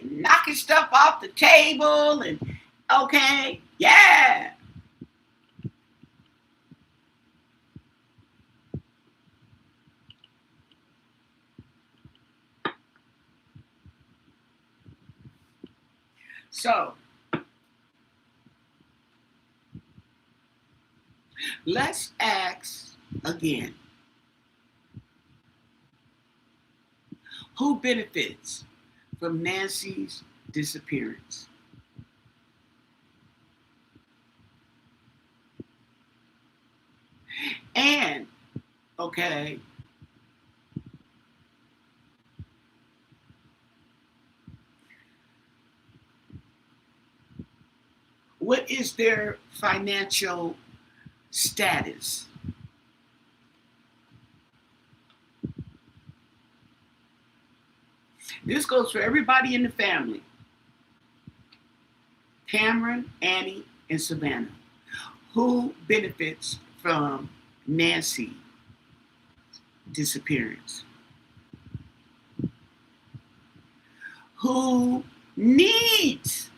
knocking stuff off the table and okay, yeah. So let's ask again. Who benefits from Nancy's disappearance? And, okay, what is their financial status? This goes for everybody in the family. Cameron, Annie, and Savanna. Who benefits from Nancy's disappearance? Who needs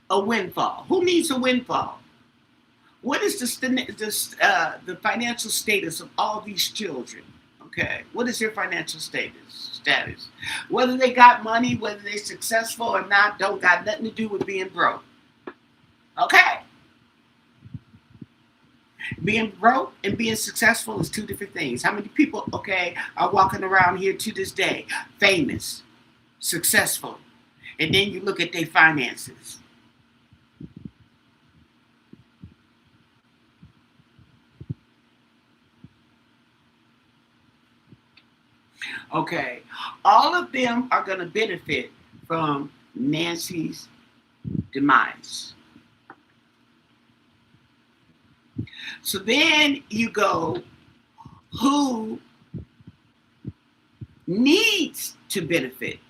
a windfall? Who needs a windfall? What is the financial status of all these children? Okay, what is their financial status? Whether they got money, whether they're successful or not, don't got nothing to do with being broke. Okay, being broke and being successful is two different things. How many people, okay, are walking around here to this day, famous, successful, and then you look at their finances. Okay, all of them are going to benefit from Nancy's demise. So then you go, who needs to benefit?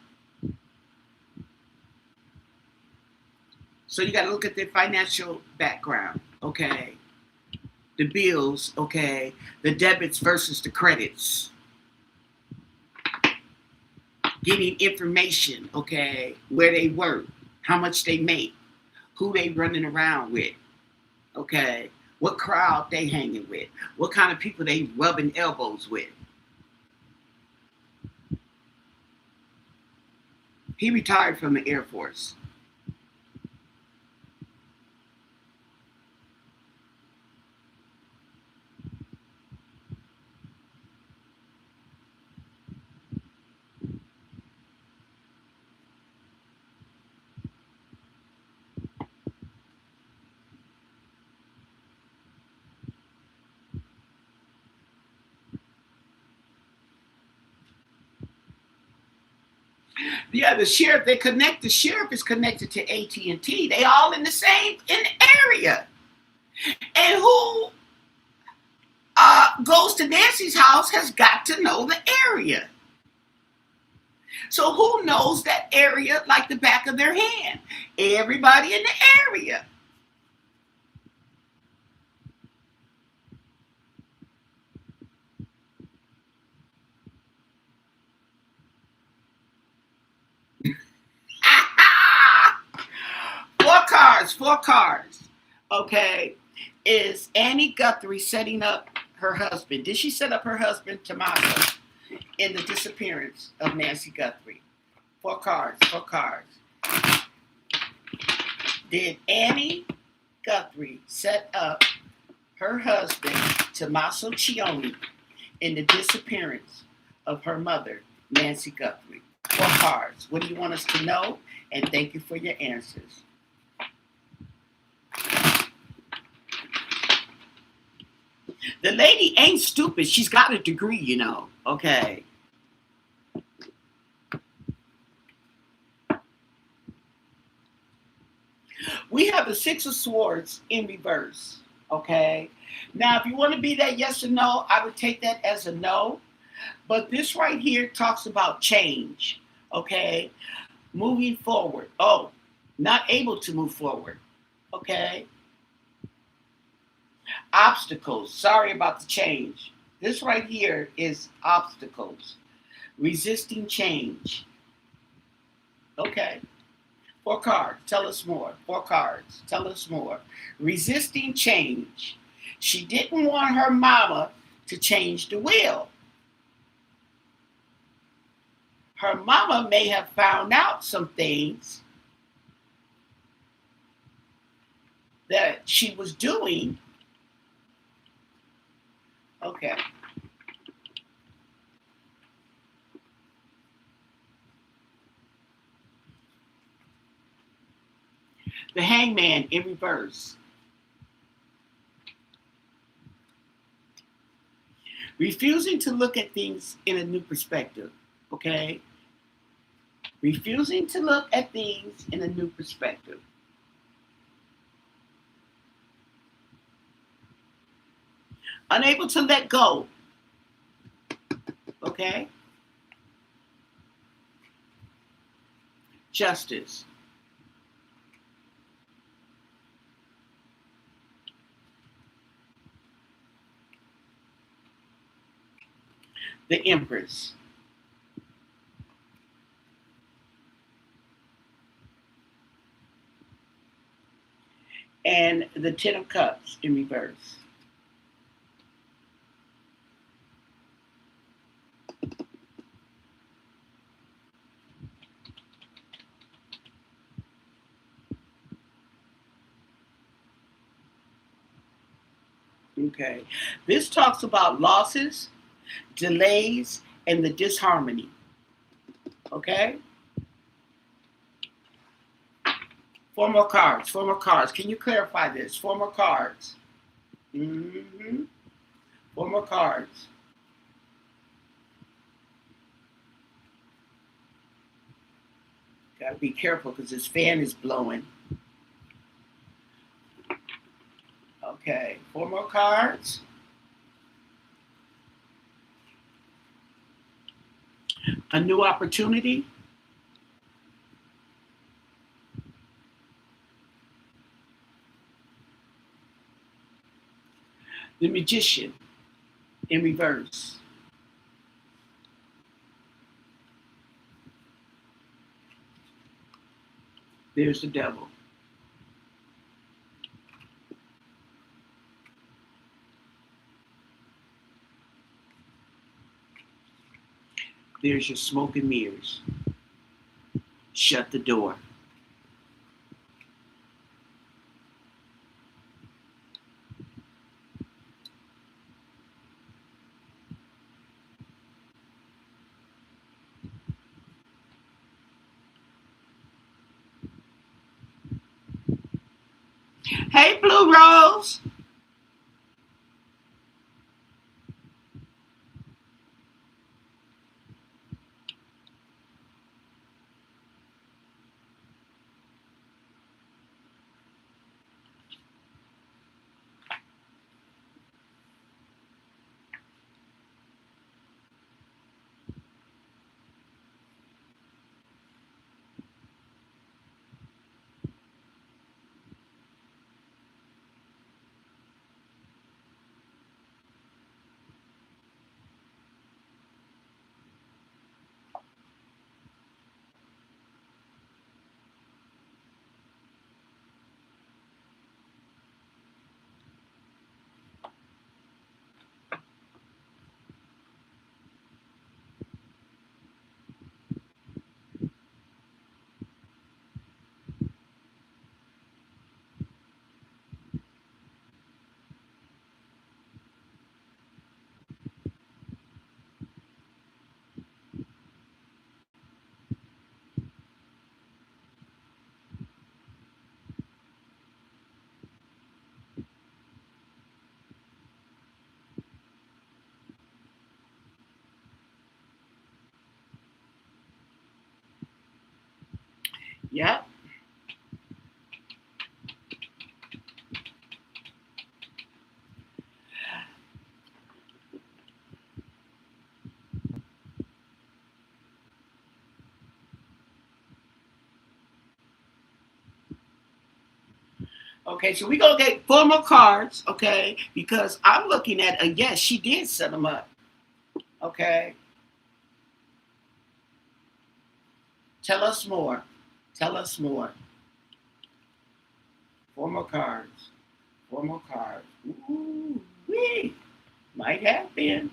So you got to look at their financial background, okay? The bills, okay? The debits versus the credits. Getting information, okay? Where they work, how much they make, who they running around with, okay? What crowd they hanging with, what kind of people they rubbing elbows with. He retired from the Air Force. Yeah, the sheriff. They connect. The sheriff is connected to AT&T. They all in the same area. And who goes to Nancy's house has got to know the area. So who knows that area like the back of their hand? Everybody in the area. Four cars. Okay. Is Annie Guthrie setting up her husband? Did she set up her husband, Tommaso, in the disappearance of Nancy Guthrie? Four cars. Did Annie Guthrie set up her husband, Tommaso Cioni, in the disappearance of her mother, Nancy Guthrie? Four cars. What do you want us to know? And thank you for your answers. The lady ain't stupid. She's got a degree, you know. Okay. We have the Six of Swords in reverse. Okay. Now, if you want to be that yes or no, I would take that as a no. But this right here talks about change. Okay. Moving forward. Oh, not able to move forward. Okay. Obstacles. Sorry about the change. This right here is obstacles. Resisting change. Okay. Four cards. Tell us more. Four cards. Tell us more. Resisting change. She didn't want her mama to change the will. Her mama may have found out some things that she was doing. Okay. The Hangman in reverse. Refusing to look at things in a new perspective. Okay? Refusing to look at things in a new perspective. Unable to let go. Okay? Justice. The Empress. And the Ten of Cups in reverse. Okay. This talks about losses, delays, and the disharmony. Okay? Four more cards. Can you clarify this? Four more cards. Mm-hmm. Four more cards. Gotta be careful because this fan is blowing. Okay, four more cards. A new opportunity. The Magician in reverse. There's the Devil. There's your smoke and mirrors. Shut the door. Hey, Blue Rose. Yep. Okay, so we gonna get 4 more cards, okay? Because I'm looking at a yes, she did set them up. Okay. Tell us more. Tell us more. 4 more cards. 4 more cards. Ooh, wee. Might have been.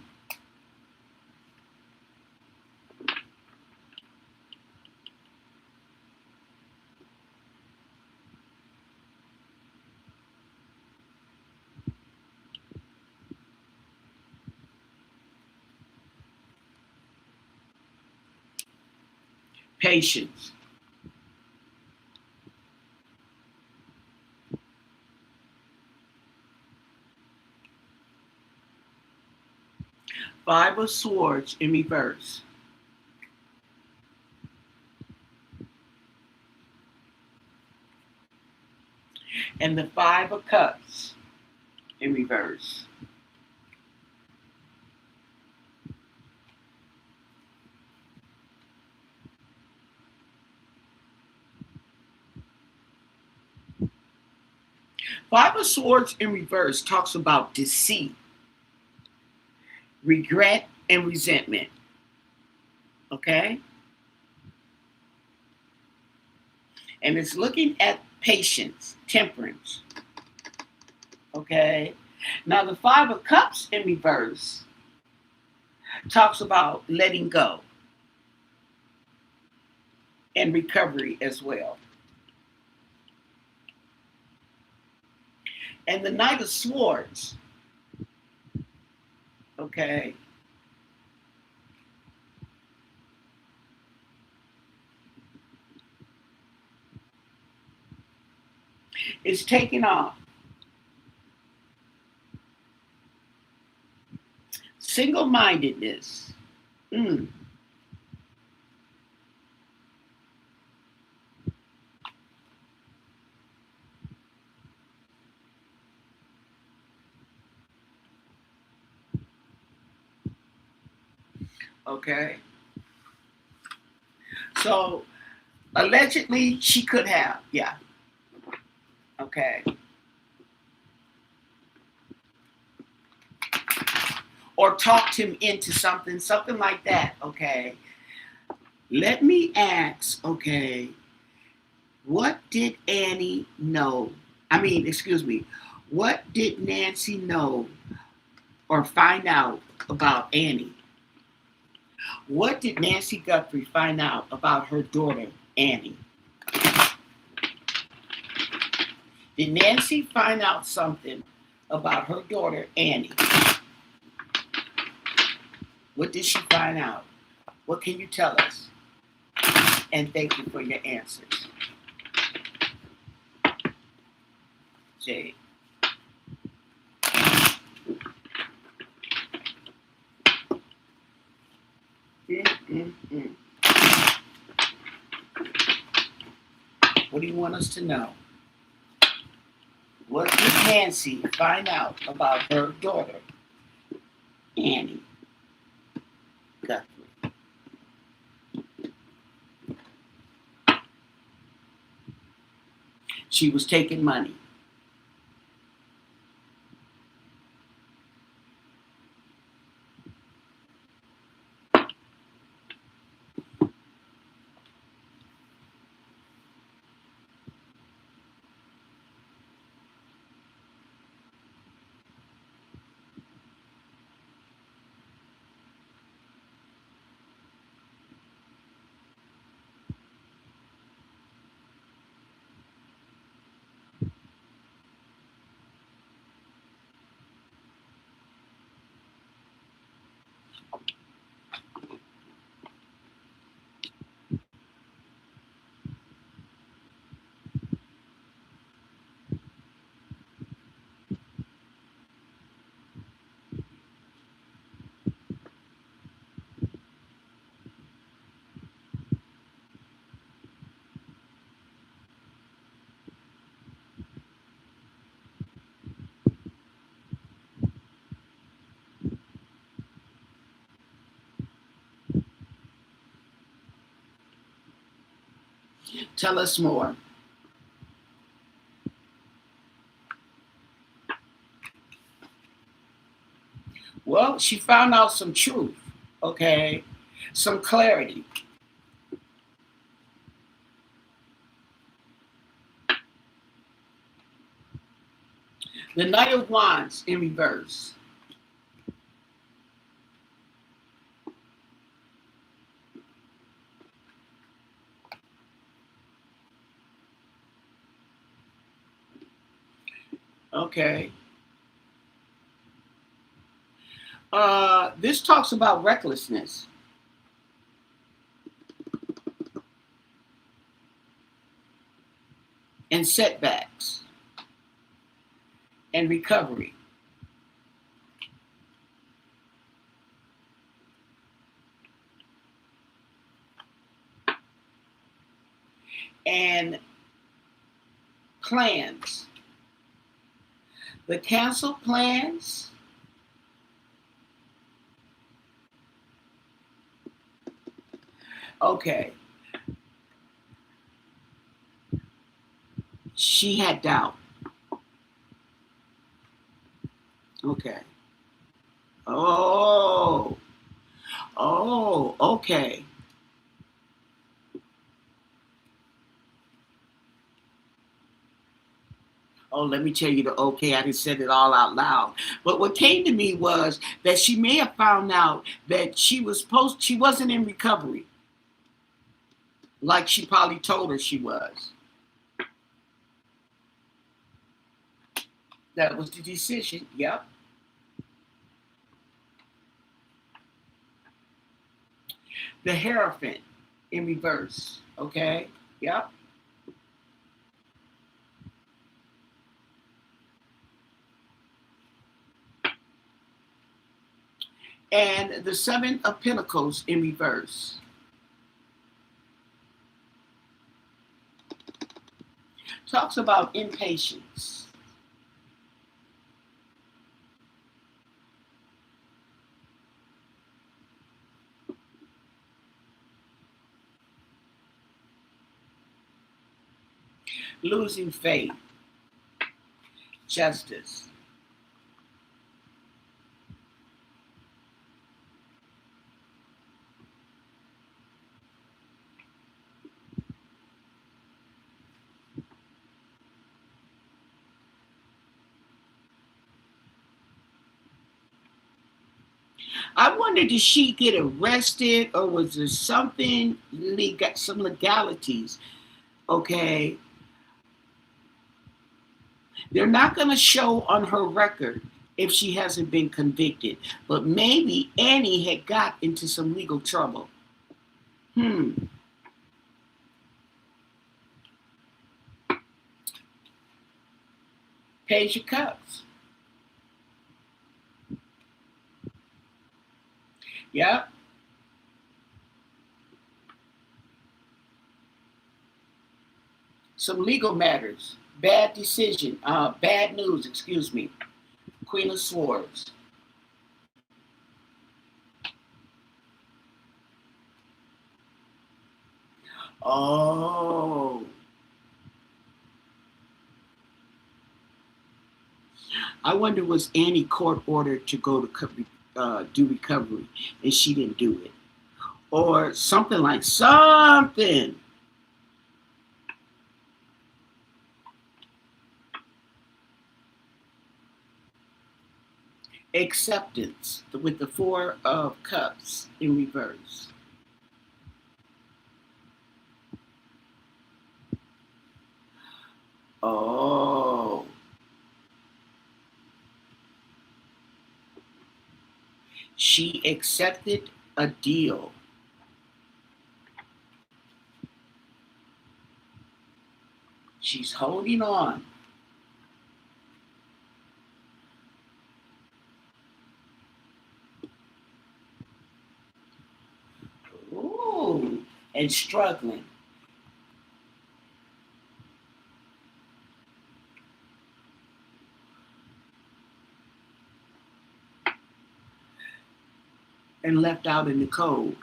Patience. 5 of Swords in reverse. And the 5 of Cups in reverse. Five of Swords in reverse talks about deceit, regret, and resentment. Okay? And it's looking at patience, temperance. Okay? Now, the 5 of Cups in reverse talks about letting go and recovery as well. And the Knight of Swords, okay, is taking off. Single-mindedness. Mm. Okay. So allegedly she could have, yeah. Okay. Or talked him into something like that. Okay. Let me ask, okay, what did Annie know? I mean, excuse me, what did Nancy know or find out about Annie? What did Nancy Guthrie find out about her daughter, Annie? Did Nancy find out something about her daughter, Annie? What did she find out? What can you tell us? And thank you for your answers. Jade. Mm-mm-mm. What do you want us to know? What did Nancy find out about her daughter, Annie Guthrie? She was taking money. Tell us more. Well, she found out some truth, okay? Some clarity. The Knight of Wands in reverse. Okay. This talks about recklessness and setbacks and recovery. And plans. The canceled plans. Okay. She had doubt. Okay. Oh. Oh, okay. Oh, let me tell you the okay. I just said it all out loud. But what came to me was that she may have found out that she wasn't in recovery like she probably told her she was. That was the decision. Yep. The Hierophant in reverse. Okay. Yep. And the Seven of Pentacles in reverse. Talks about impatience. Losing faith. Justice. I wonder, did she get arrested or was there something, some legalities? Okay. They're not going to show on her record if she hasn't been convicted. But maybe Annie had got into some legal trouble. Page of Cups. Yep. Some legal matters. Bad decision. Bad news, excuse me. Queen of Swords. Oh. I wonder, was Annie court ordered to go to do recovery and she didn't do it? Or something like something. Acceptance with the Four of Cups in reverse. Oh. She accepted a deal. She's holding on. Ooh, and struggling. And left out in the cold.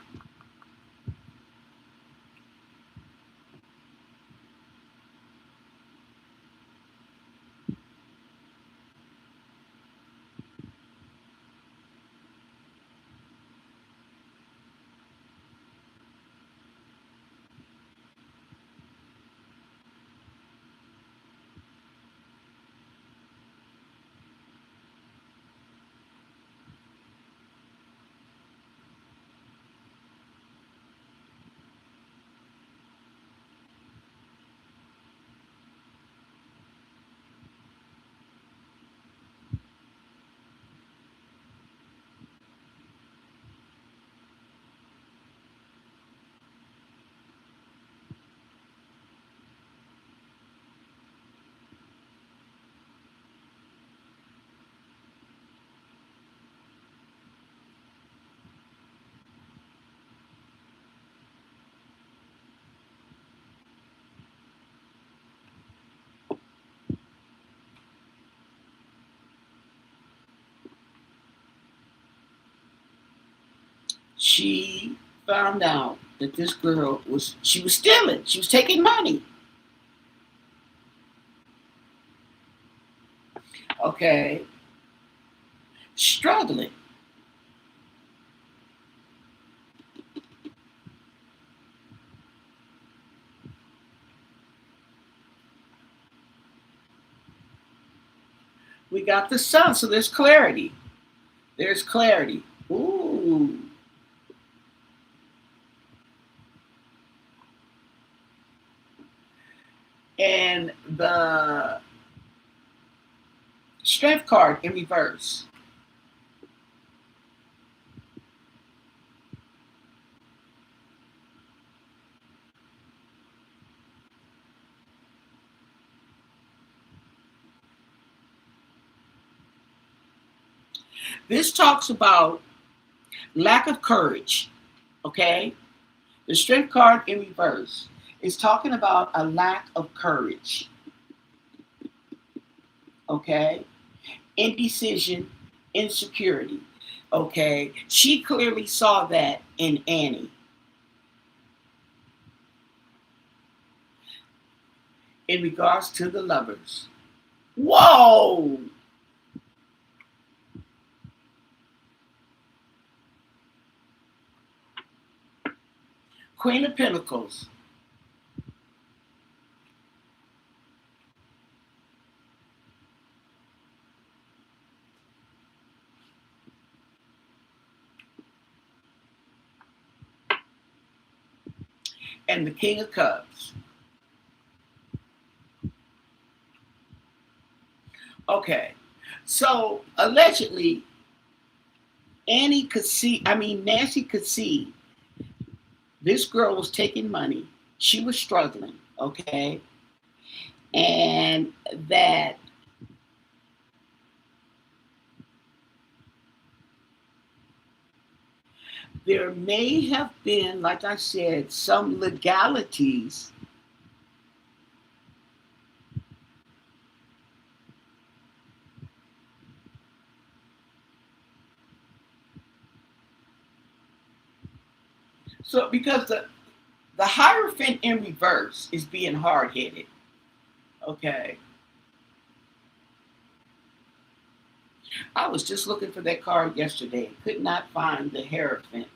she found out that this girl was stealing. She was taking money. Okay. Struggling. We got the sun, so there's clarity. There's clarity. Ooh. And the strength card in reverse. This talks about lack of courage. Okay? The strength card in reverse is talking about a lack of courage. Okay? Indecision, insecurity. Okay? She clearly saw that in Annie. In regards to the lovers. Whoa! Queen of Pentacles. And the King of Cups. Okay. So allegedly, Nancy could see this girl was taking money. She was struggling, okay? And that there may have been, like I said, some legalities so because the Hierophant in reverse is being hard-headed. Okay. I was just looking for that card yesterday. Could not find the Hierophant.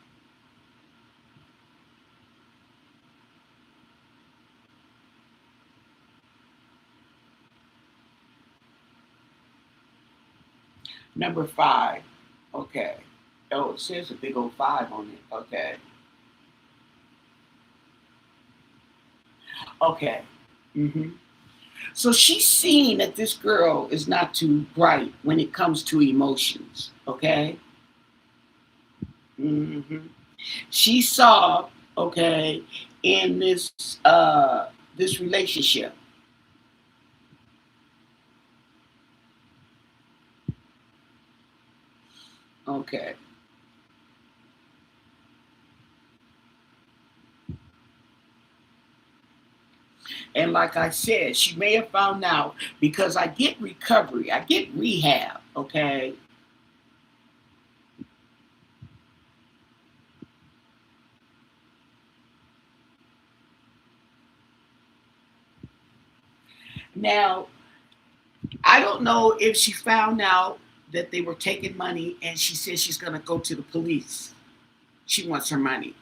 Number 5. Okay. Oh, it says a big old 5 on it. Okay. Okay. Mm-hmm. So she's seeing that this girl is not too bright when it comes to emotions. Okay. Mm-hmm. She saw, okay, in this relationship. Okay. And like I said, she may have found out because I get recovery, I get rehab, okay? Now, I don't know if she found out that they were taking money and she said she's going to go to the police. She wants her money.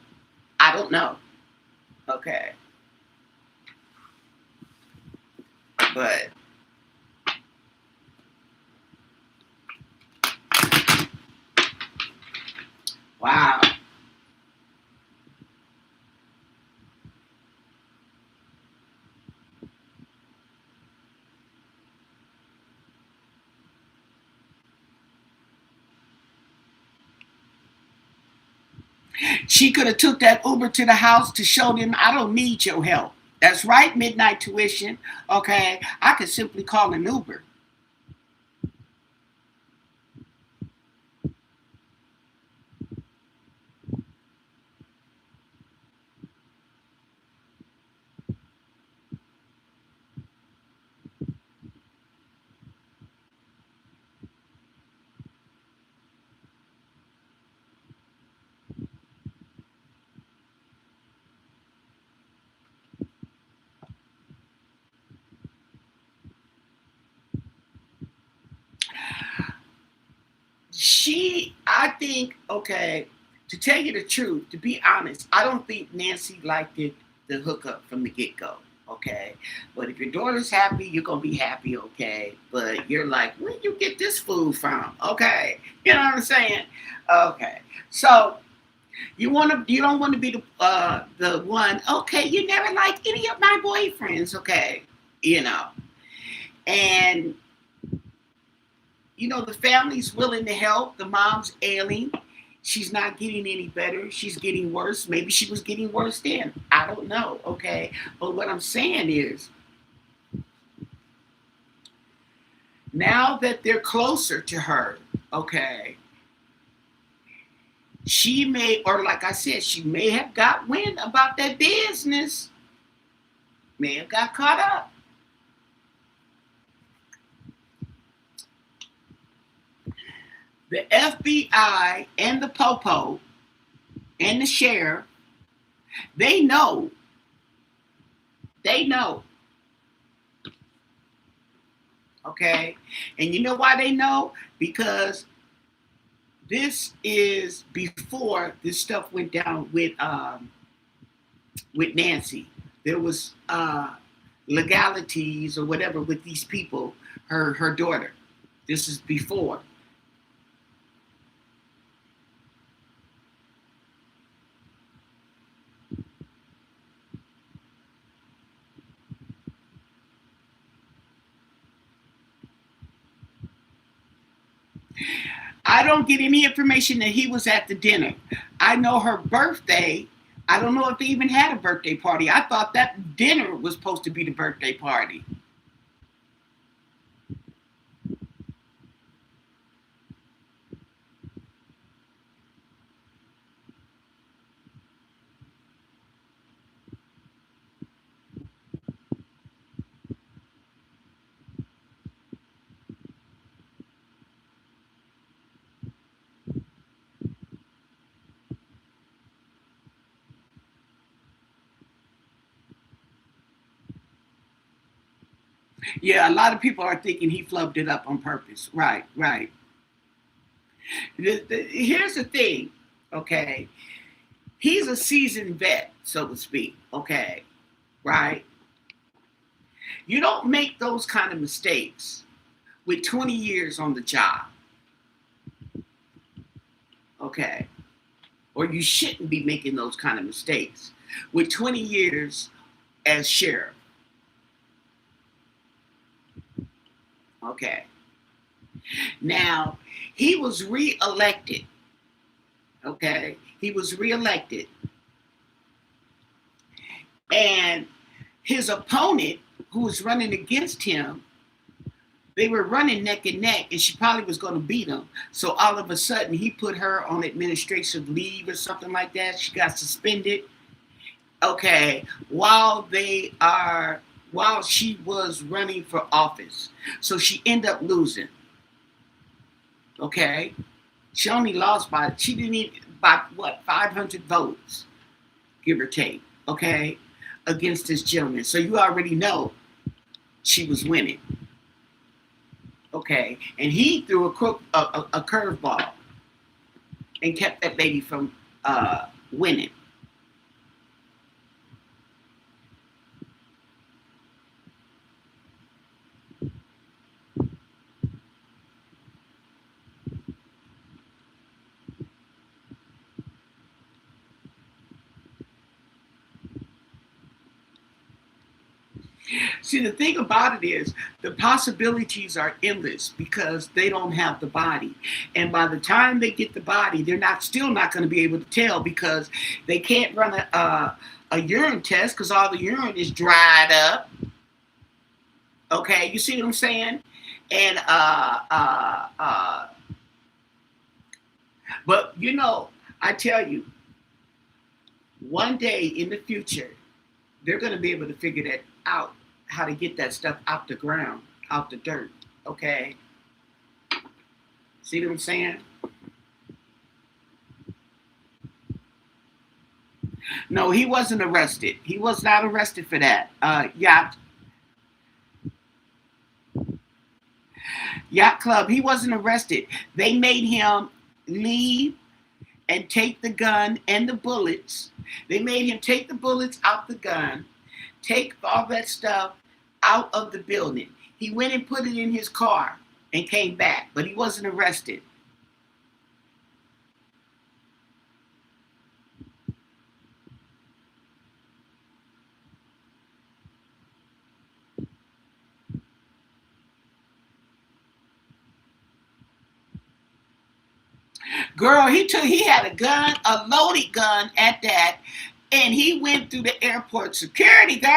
I don't know. Okay. But wow. She could have took that Uber to the house to show them I don't need your help. That's right, midnight tuition. Okay. I could simply call an Uber. I think, okay, to tell you the truth, to be honest, I don't think Nancy liked it, the hookup from the get go. Okay, but if your daughter's happy, you're gonna be happy. Okay, but you're like, where you get this food from? Okay, you know what I'm saying? Okay, so you don't want to be the one. Okay, you never liked any of my boyfriends. Okay, you know, and the family's willing to help. The mom's ailing. She's not getting any better. She's getting worse. Maybe she was getting worse then. I don't know. Okay. But what I'm saying is, now that they're closer to her, okay, she may, or like I said, she may have got wind about that business. May have got caught up. The FBI and the Popo and the sheriff, they know. They know. Okay? And you know why they know? Because this is before this stuff went down with Nancy. There was legalities or whatever with these people, her daughter. This is before. I don't get any information that he was at the dinner. I know her birthday. I don't know if they even had a birthday party. I thought that dinner was supposed to be the birthday party. Yeah, a lot of people are thinking he flubbed it up on purpose. Right, right. Here's the thing, okay? He's a seasoned vet, so to speak, okay? Right? You don't make those kind of mistakes with 20 years on the job, okay? Or you shouldn't be making those kind of mistakes with 20 years as sheriff, okay? Now, he was reelected, okay? He was reelected. And his opponent, who was running against him, they were running neck and neck, and she probably was going to beat him. So all of a sudden, he put her on administrative leave or something like that. She got suspended. Okay, while she was running for office. So she ended up losing. Okay, she only lost she didn't even, by what, 500 votes, give or take. Okay, against this gentleman. So you already know she was winning. Okay, and he threw a curveball and kept that lady from winning. See, the thing about it is the possibilities are endless because they don't have the body. And by the time they get the body, they're still not going to be able to tell because they can't run a urine test because all the urine is dried up. Okay, you see what I'm saying? And but I tell you, one day in the future, they're going to be able to figure that out, how to get that stuff out the ground, out the dirt. Okay? See what I'm saying? No, he wasn't arrested. He was not arrested for that. Yeah. Yacht Club. He wasn't arrested. They made him leave and take the gun and the bullets. They made him take the bullets out the gun, take all that stuff out of the building. He went and put it in his car and came back, but he wasn't arrested. Girl, he had a gun, a loaded gun at that, and he went through the airport security, girl.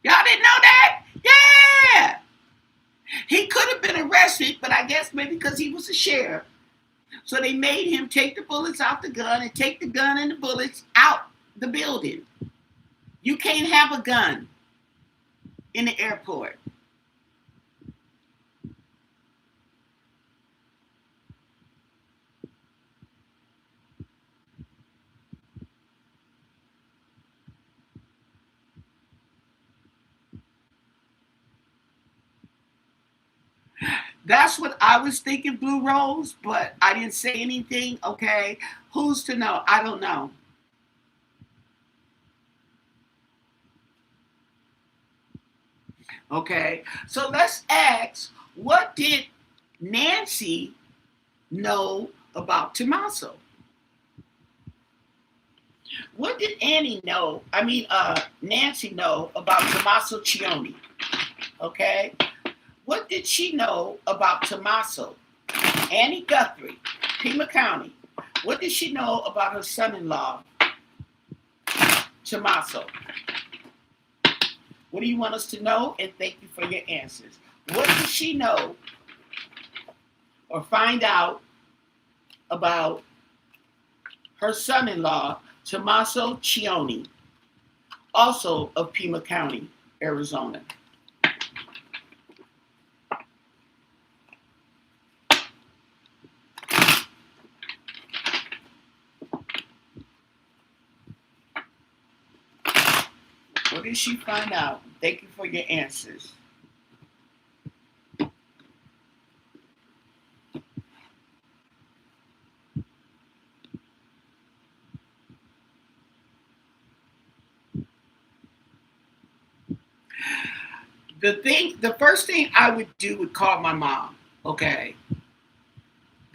Y'all didn't know that? Yeah. He could have been arrested, but I guess maybe because he was a sheriff. So they made him take the bullets out the gun and take the gun and the bullets out the building. You can't have a gun in the airport. That's what I was thinking, Blue Rose, but I didn't say anything. Okay. Who's to know? I don't know. Okay. So let's ask, what did Nancy know about Tommaso? What did Nancy know about Tommaso Cioni? Okay. What did she know about Tommaso? Annie Guthrie, Pima County. What did she know about her son-in-law, Tommaso? What do you want us to know? And thank you for your answers. What did she know or find out about her son-in-law, Tommaso Cioni, also of Pima County, Arizona? What did she find out? Thank you for your answers. The first thing I would do would call my mom. Okay.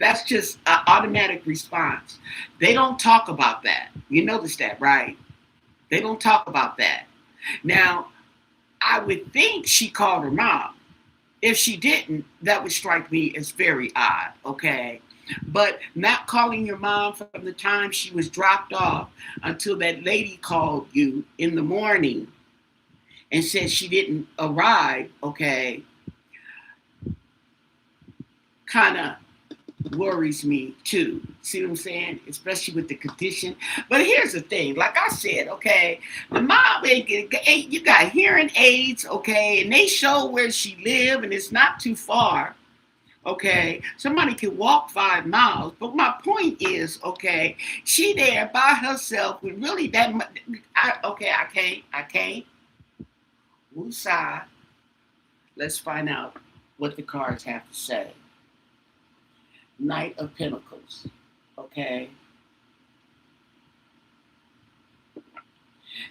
That's just an automatic response. They don't talk about that. You notice that, right? They don't talk about that. Now, I would think she called her mom. If she didn't, that would strike me as very odd, okay? But not calling your mom from the time she was dropped off until that lady called you in the morning and said she didn't arrive, okay, kind of worries me too. See what I'm saying? Especially with the condition. But here's the thing, like I said, okay, the mom, you got hearing aids, okay, and they show where she live, and it's not too far. Okay, somebody can walk 5 miles, but my point is, okay, she there by herself with really that much. I can't. Woosah. Let's find out what the cards have to say. Knight of Pentacles. Okay.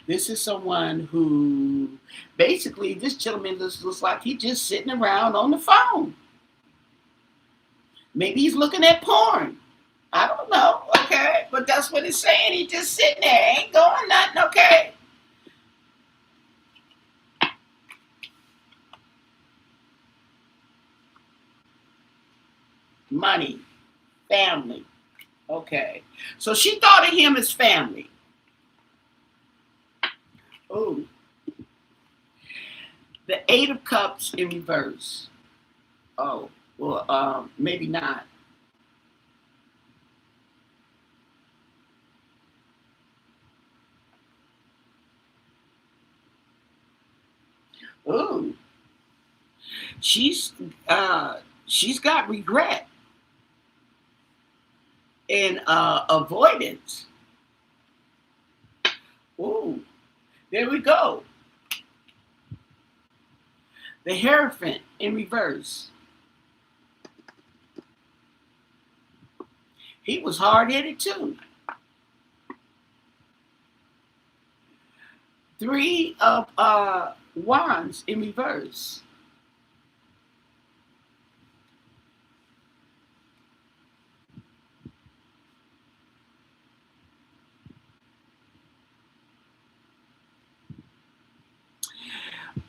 This is someone who, basically, this gentleman looks like he's just sitting around on the phone. Maybe he's looking at porn. I don't know, okay? But that's what it's saying. He's just sitting there. Ain't going nothing, okay? Money, family, okay? So she thought of him as family. Ooh. The 8 of Cups in reverse. Oh, well, maybe not. Ooh. She's got regret and avoidance. Ooh. There we go. The Hierophant in reverse. He was hard-headed too. Three of Wands in reverse.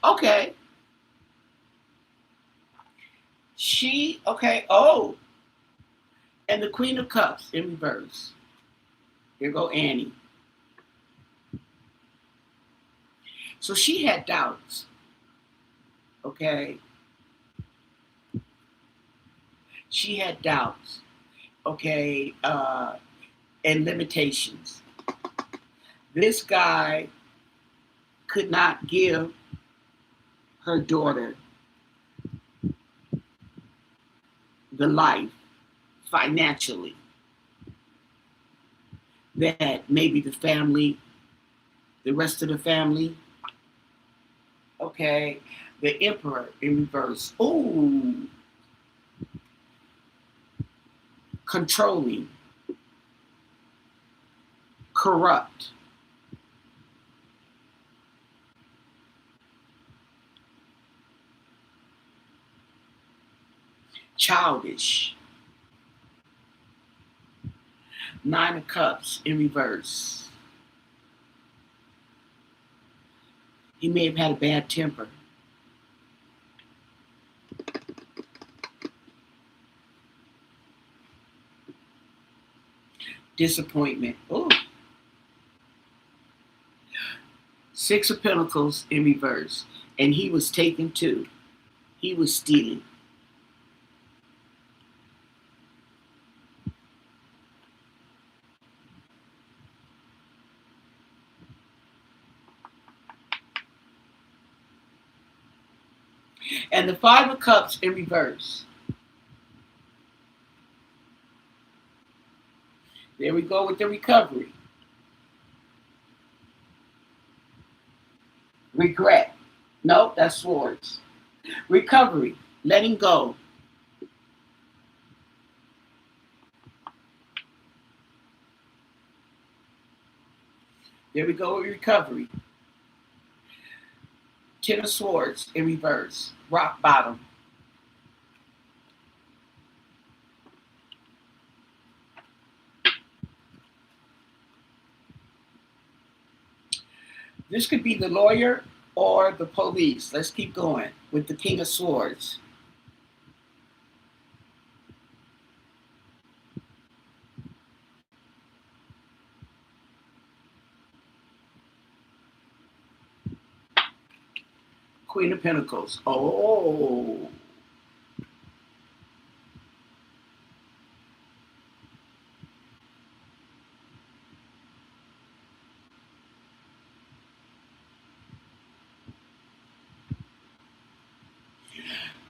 Okay. Oh, and the Queen of Cups in reverse. There go Annie. So she had doubts. Okay. She had doubts. Okay. And limitations. This guy could not give her daughter the life financially that maybe the rest of the family, okay, the Emperor in reverse. Ooh, controlling, corrupt, childish. Nine of Cups in reverse. He may have had a bad temper. Disappointment. Oh. Six of Pentacles in reverse. And he was taken too. He was stealing. And the Five of Cups in reverse. There we go with the recovery. Regret. No, that's Swords. Recovery. Letting go. There we go with recovery. Ten of Swords in reverse. Rock bottom. This could be the lawyer or the police. Let's keep going with the King of Swords. Queen of Pentacles. Oh.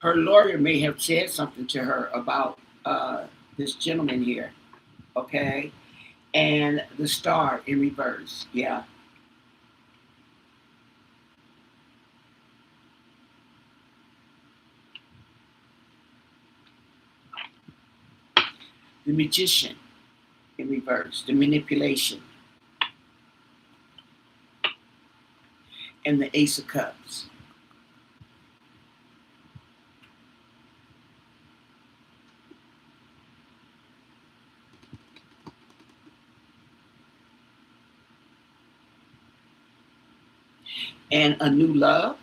Her lawyer may have said something to her about this gentleman here. Okay. And the Star in reverse. Yeah. The Magician in reverse. The manipulation. And the Ace of Cups. And a new love.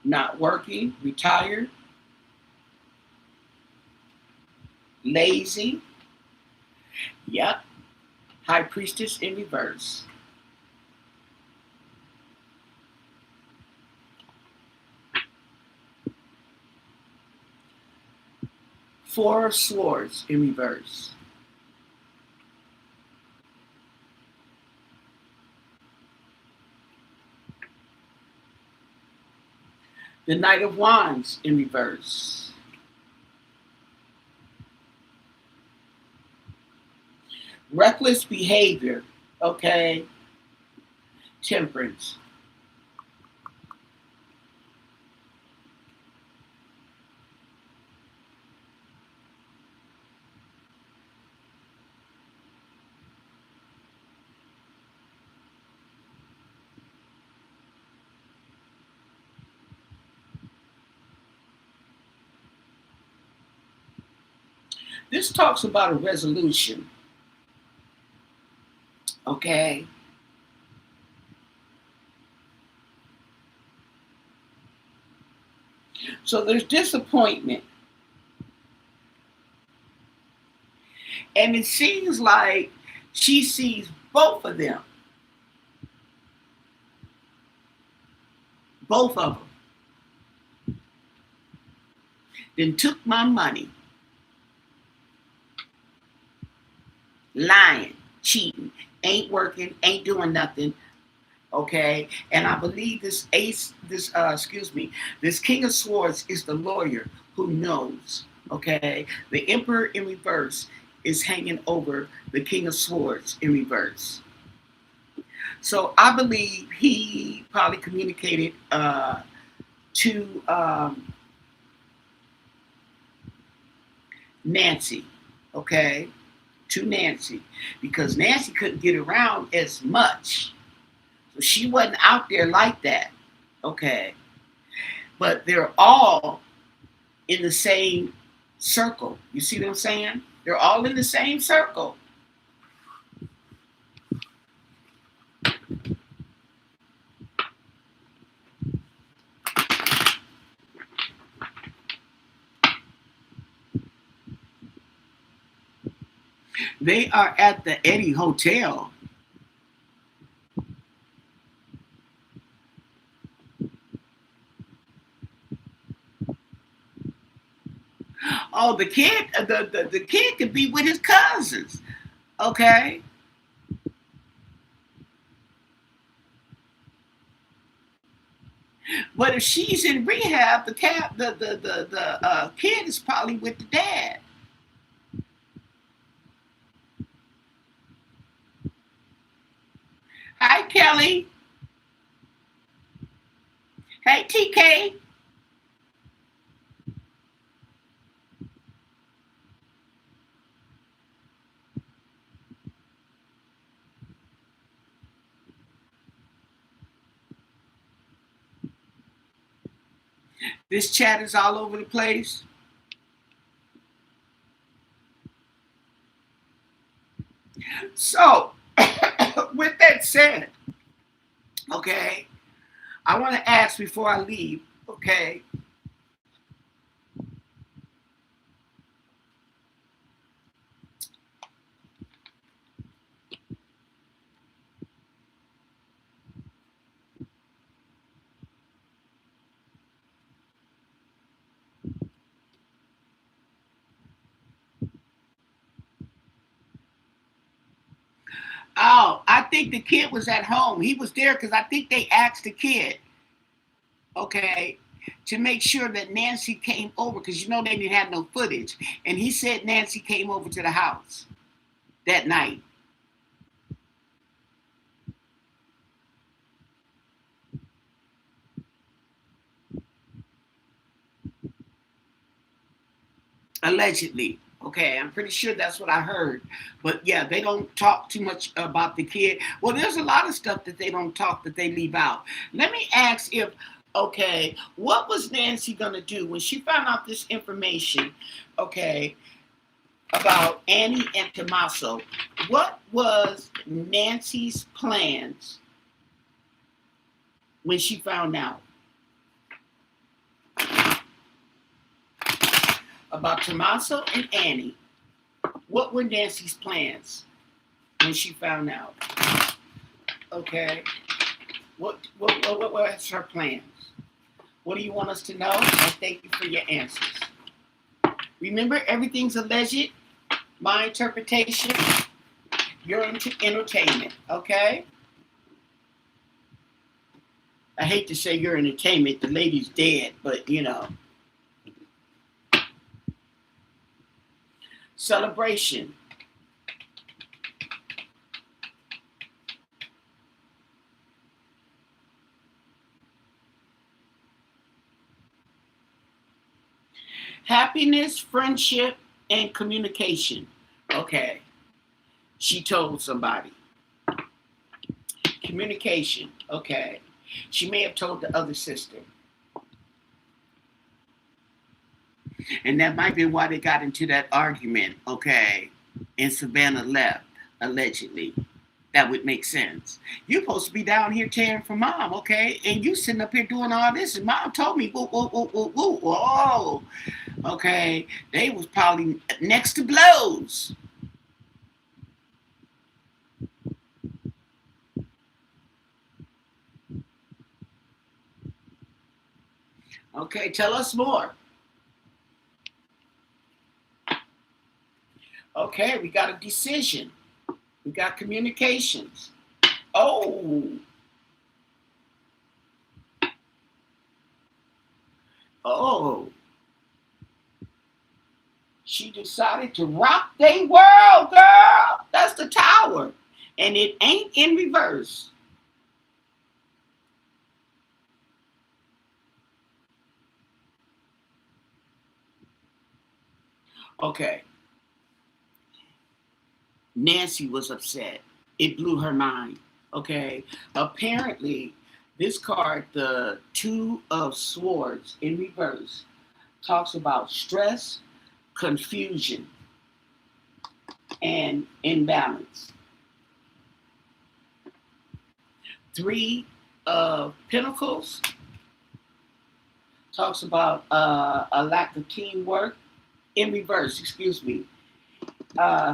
Not working, retired, lazy. Yep. High Priestess in reverse. Four of Swords in reverse. The Knight of Wands in reverse. Reckless behavior, okay? Temperance. This talks about a resolution, okay? So there's disappointment. And it seems like she sees both of them. Both of them. Then took my money. Lying, cheating, ain't working, ain't doing nothing. Okay, and I believe this this King of Swords is the lawyer who knows. Okay, the Emperor in reverse is hanging over the King of Swords in reverse. So I believe he probably communicated to Nancy, okay, to Nancy, because Nancy couldn't get around as much. So she wasn't out there like that, okay. But they're all in the same circle. You see what I'm saying? They're all in the same circle. They are at the Eddie Hotel. Oh, the kid, the kid could be with his cousins. Okay. But if she's in rehab, the kid is probably with the dad. Hi, Kelly. Hey, TK. This chat is all over the place. So, with that said, okay, I want to ask before I leave, okay, oh, I think the kid was at home. He was there because I think they asked the kid, okay, to make sure that Nancy came over because you know they didn't have no footage. And he said Nancy came over to the house that night. Allegedly. Okay, I'm pretty sure that's what I heard. But yeah, they don't talk too much about the kid. Well, there's a lot of stuff that they don't talk that they leave out. Let me ask if, okay, what was Nancy going to do when she found out this information, okay, about Annie and Tommaso? What was Nancy's plans when she found out about Tommaso and Annie? What were Nancy's plans when she found out? Okay. What was her plans? What do you want us to know? And thank you for your answers. Remember, everything's alleged. My interpretation, your entertainment. Okay? I hate to say your entertainment. The lady's dead, but you know. Celebration. happiness, friendship, and communication. Okay. She told somebody. Communication. Okay. She may have told the other sister. And that might be why they got into that argument, okay? And Savanna left, allegedly. That would make sense. You're supposed to be down here tearing for mom, okay? And you sitting up here doing all this, and mom told me, whoa, whoa, whoa, whoa, whoa, whoa. Okay, they was probably next to blows. Okay, tell us more. Okay, we got a decision. We got communications. Oh. Oh. She decided to rock their world, girl. That's the tower. And it ain't in reverse. Okay. Nancy was upset. It blew her mind. Okay. Apparently, this card, the Two of Swords in reverse, talks about stress, confusion, and imbalance. Three of Pentacles talks about a lack of teamwork. In reverse, excuse me.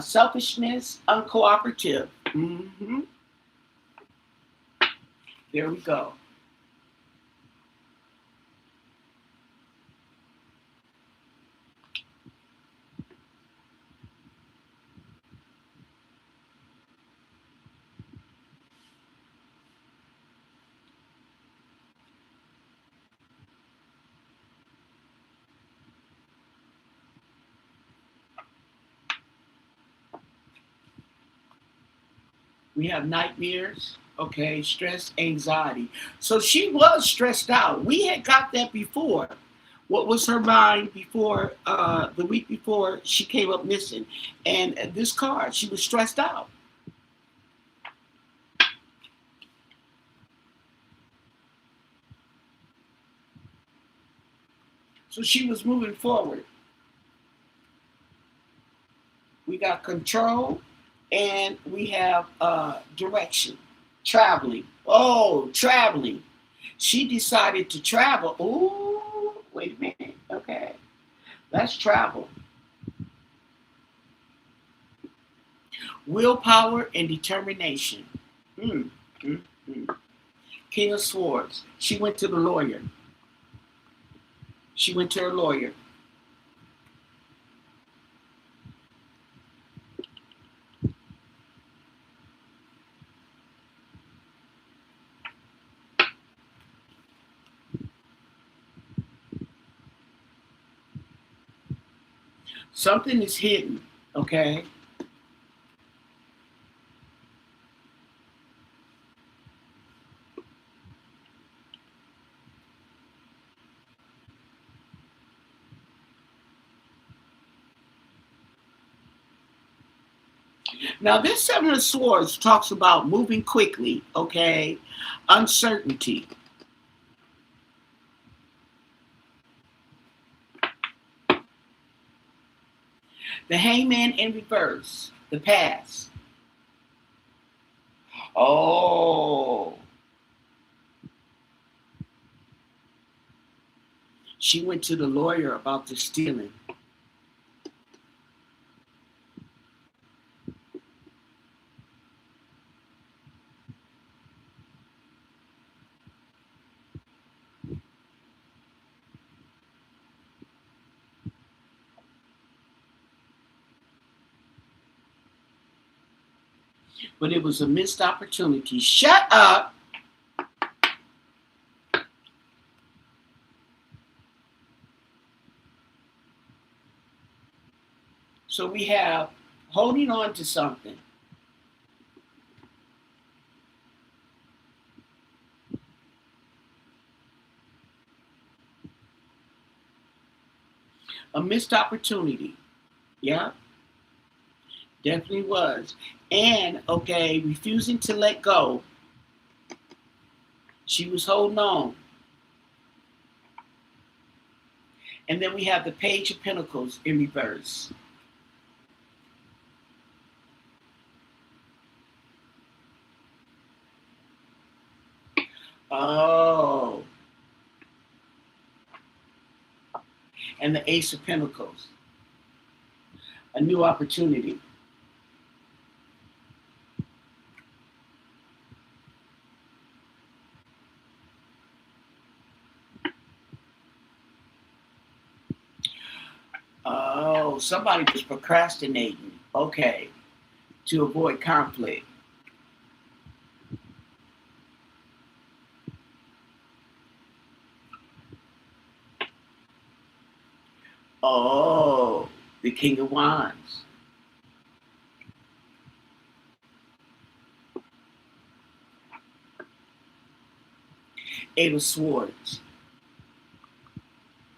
Selfishness, uncooperative. Mm-hmm. There we go. We have nightmares, okay, stress, anxiety. So she was stressed out. We had got that before. What was her mind before the week before she came up missing? And this card, she was stressed out. So she was moving forward. We got control and we have direction, traveling. Oh, traveling. She decided to travel. Ooh, wait a minute. Okay, let's travel. Willpower and determination. Mm, mm, mm. King of Swords. She went to the lawyer. She went to her lawyer. Something is hidden, okay? Now, this Seven of Swords talks about moving quickly, okay? Uncertainty. The Hangman in reverse, the past. Oh. She went to the lawyer about the stealing. But it was a missed opportunity. Shut up. So we have holding on to something. A missed opportunity. Yeah, definitely was. And okay, refusing to let go. She was holding on. And then we have the Page of Pentacles in reverse. Oh. And the Ace of Pentacles. A new opportunity. Oh, somebody was procrastinating. Okay. To avoid conflict. Oh, the King of Wands. Eight of Swords.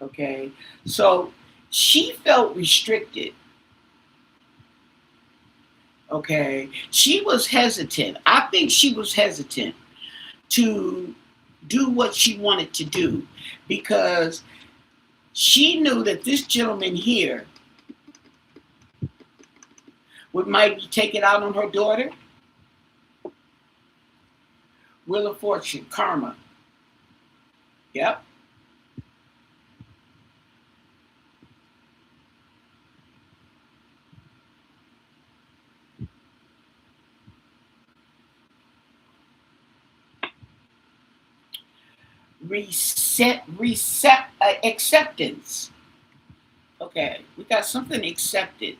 Okay. So she felt restricted. Okay. She was hesitant. I think she was hesitant to do what she wanted to do because she knew that this gentleman here would might take it out on her daughter. Wheel of Fortune, karma. Yep. Acceptance. Okay, we got something accepted.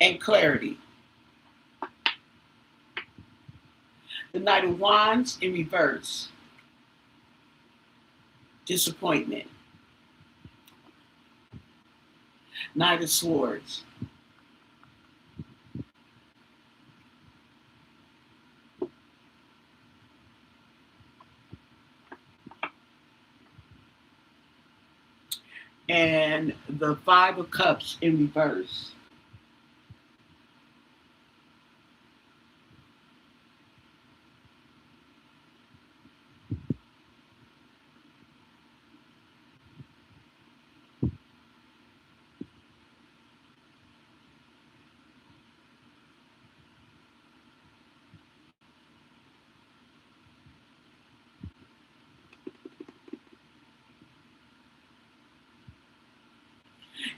And clarity. The Knight of Wands in reverse. Disappointment. Knight of Swords. And the Five of Cups in reverse.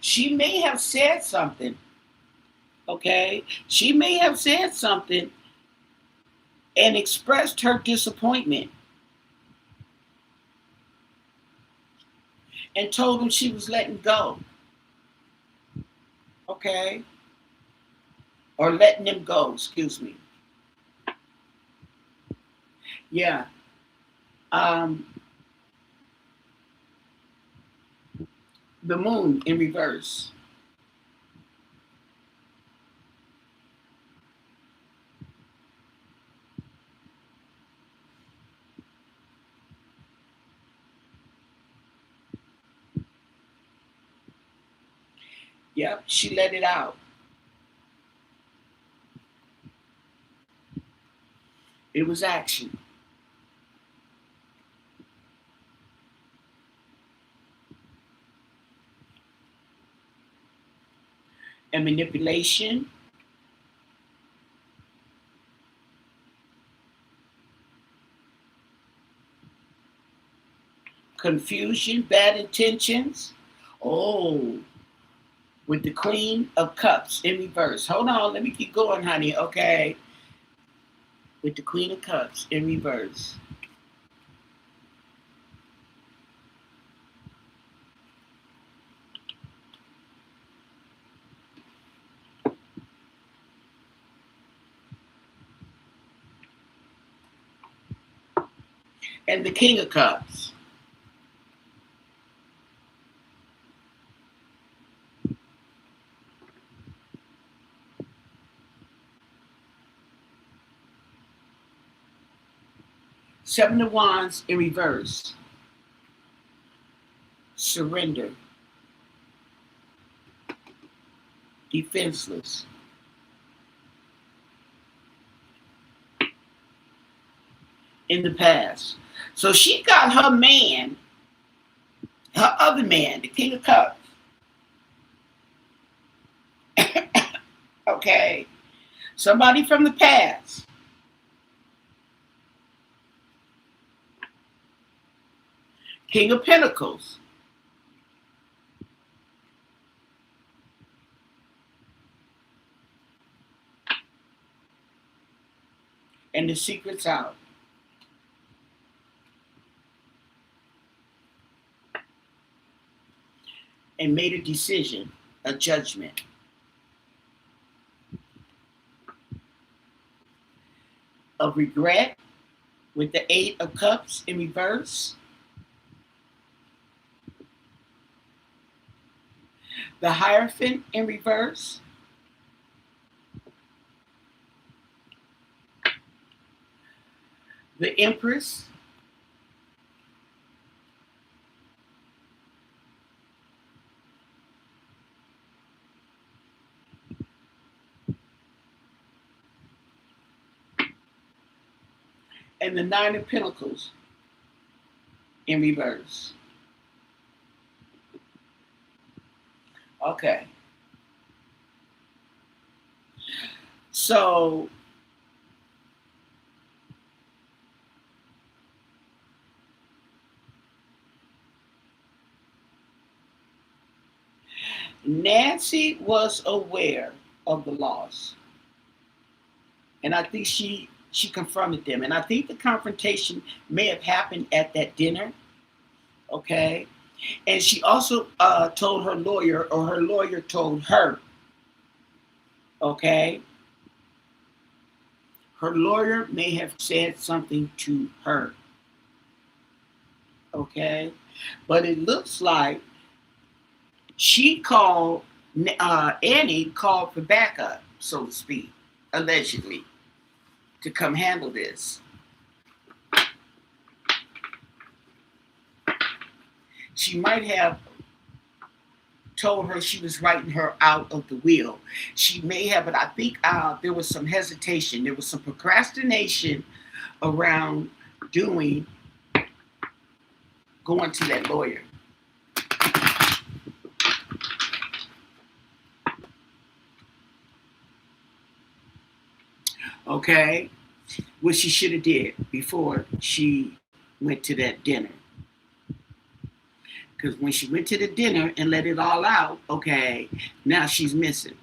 She may have said something. Okay, she may have said something and expressed her disappointment and told him she was letting go. Okay, or letting him go, excuse me. Yeah. Um, the Moon in reverse. Yep, she let it out. It was action. And manipulation. Confusion, bad intentions. Oh, with the Queen of Cups in reverse. Hold on, let me keep going, honey. Okay. With the Queen of Cups in reverse. And the King of Cups. Seven of Wands in reverse. Surrender. Defenseless. In the past. So she got her man, her other man, the King of Cups. Okay. Somebody from the past. King of Pentacles. And the secret's out. And made a decision, a judgment. Of regret with the Eight of Cups in reverse. The Hierophant in reverse. The Empress. And the Nine of Pentacles in reverse. Okay. So Nancy was aware of the loss. And I think she confronted them. And I think the confrontation may have happened at that dinner. Okay. And she also told her lawyer, or her lawyer told her. Okay. Her lawyer may have said something to her. Okay. But it looks like she called, Annie called for backup, so to speak, allegedly, to come handle this. She might have told her she was writing her out of the will. She may have, but I think there was some hesitation. There was some procrastination around going to that lawyer. Okay, what she should have did before she went to that dinner. Because when she went to the dinner and let it all out, okay, now she's missing.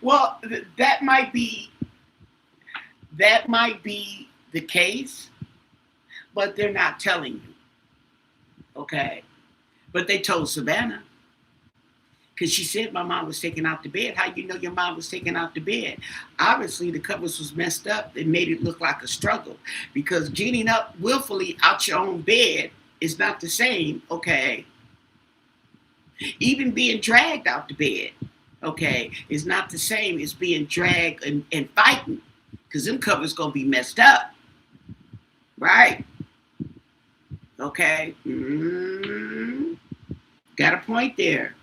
Well, that might be the case, but they're not telling you. Okay. But they told Savanna. Because she said my mom was taken out to bed. How you know your mom was taken out to bed? Obviously, the covers was messed up. It made it look like a struggle. Because getting up willfully out your own bed is not the same, okay? Even being dragged out to bed, okay, is not the same as being dragged and fighting. Because them covers going to be messed up. Right? Okay? Got a point there.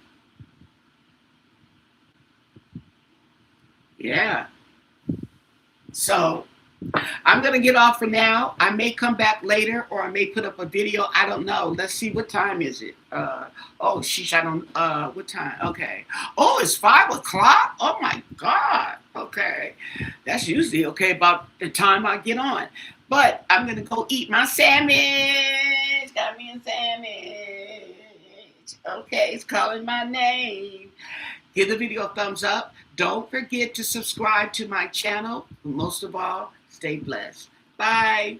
Yeah. So I'm going to get off for now. I may come back later, or I may put up a video. I don't know. Let's see. What time is it? Oh, sheesh. I don't, what time? Okay. Oh, it's 5 o'clock. Oh my God. Okay. That's usually okay about the time I get on, but I'm going to go eat my sandwich. Got me a sandwich. Okay. It's calling my name. Give the video a thumbs up. Don't forget to subscribe to my channel. Most of all, stay blessed. Bye.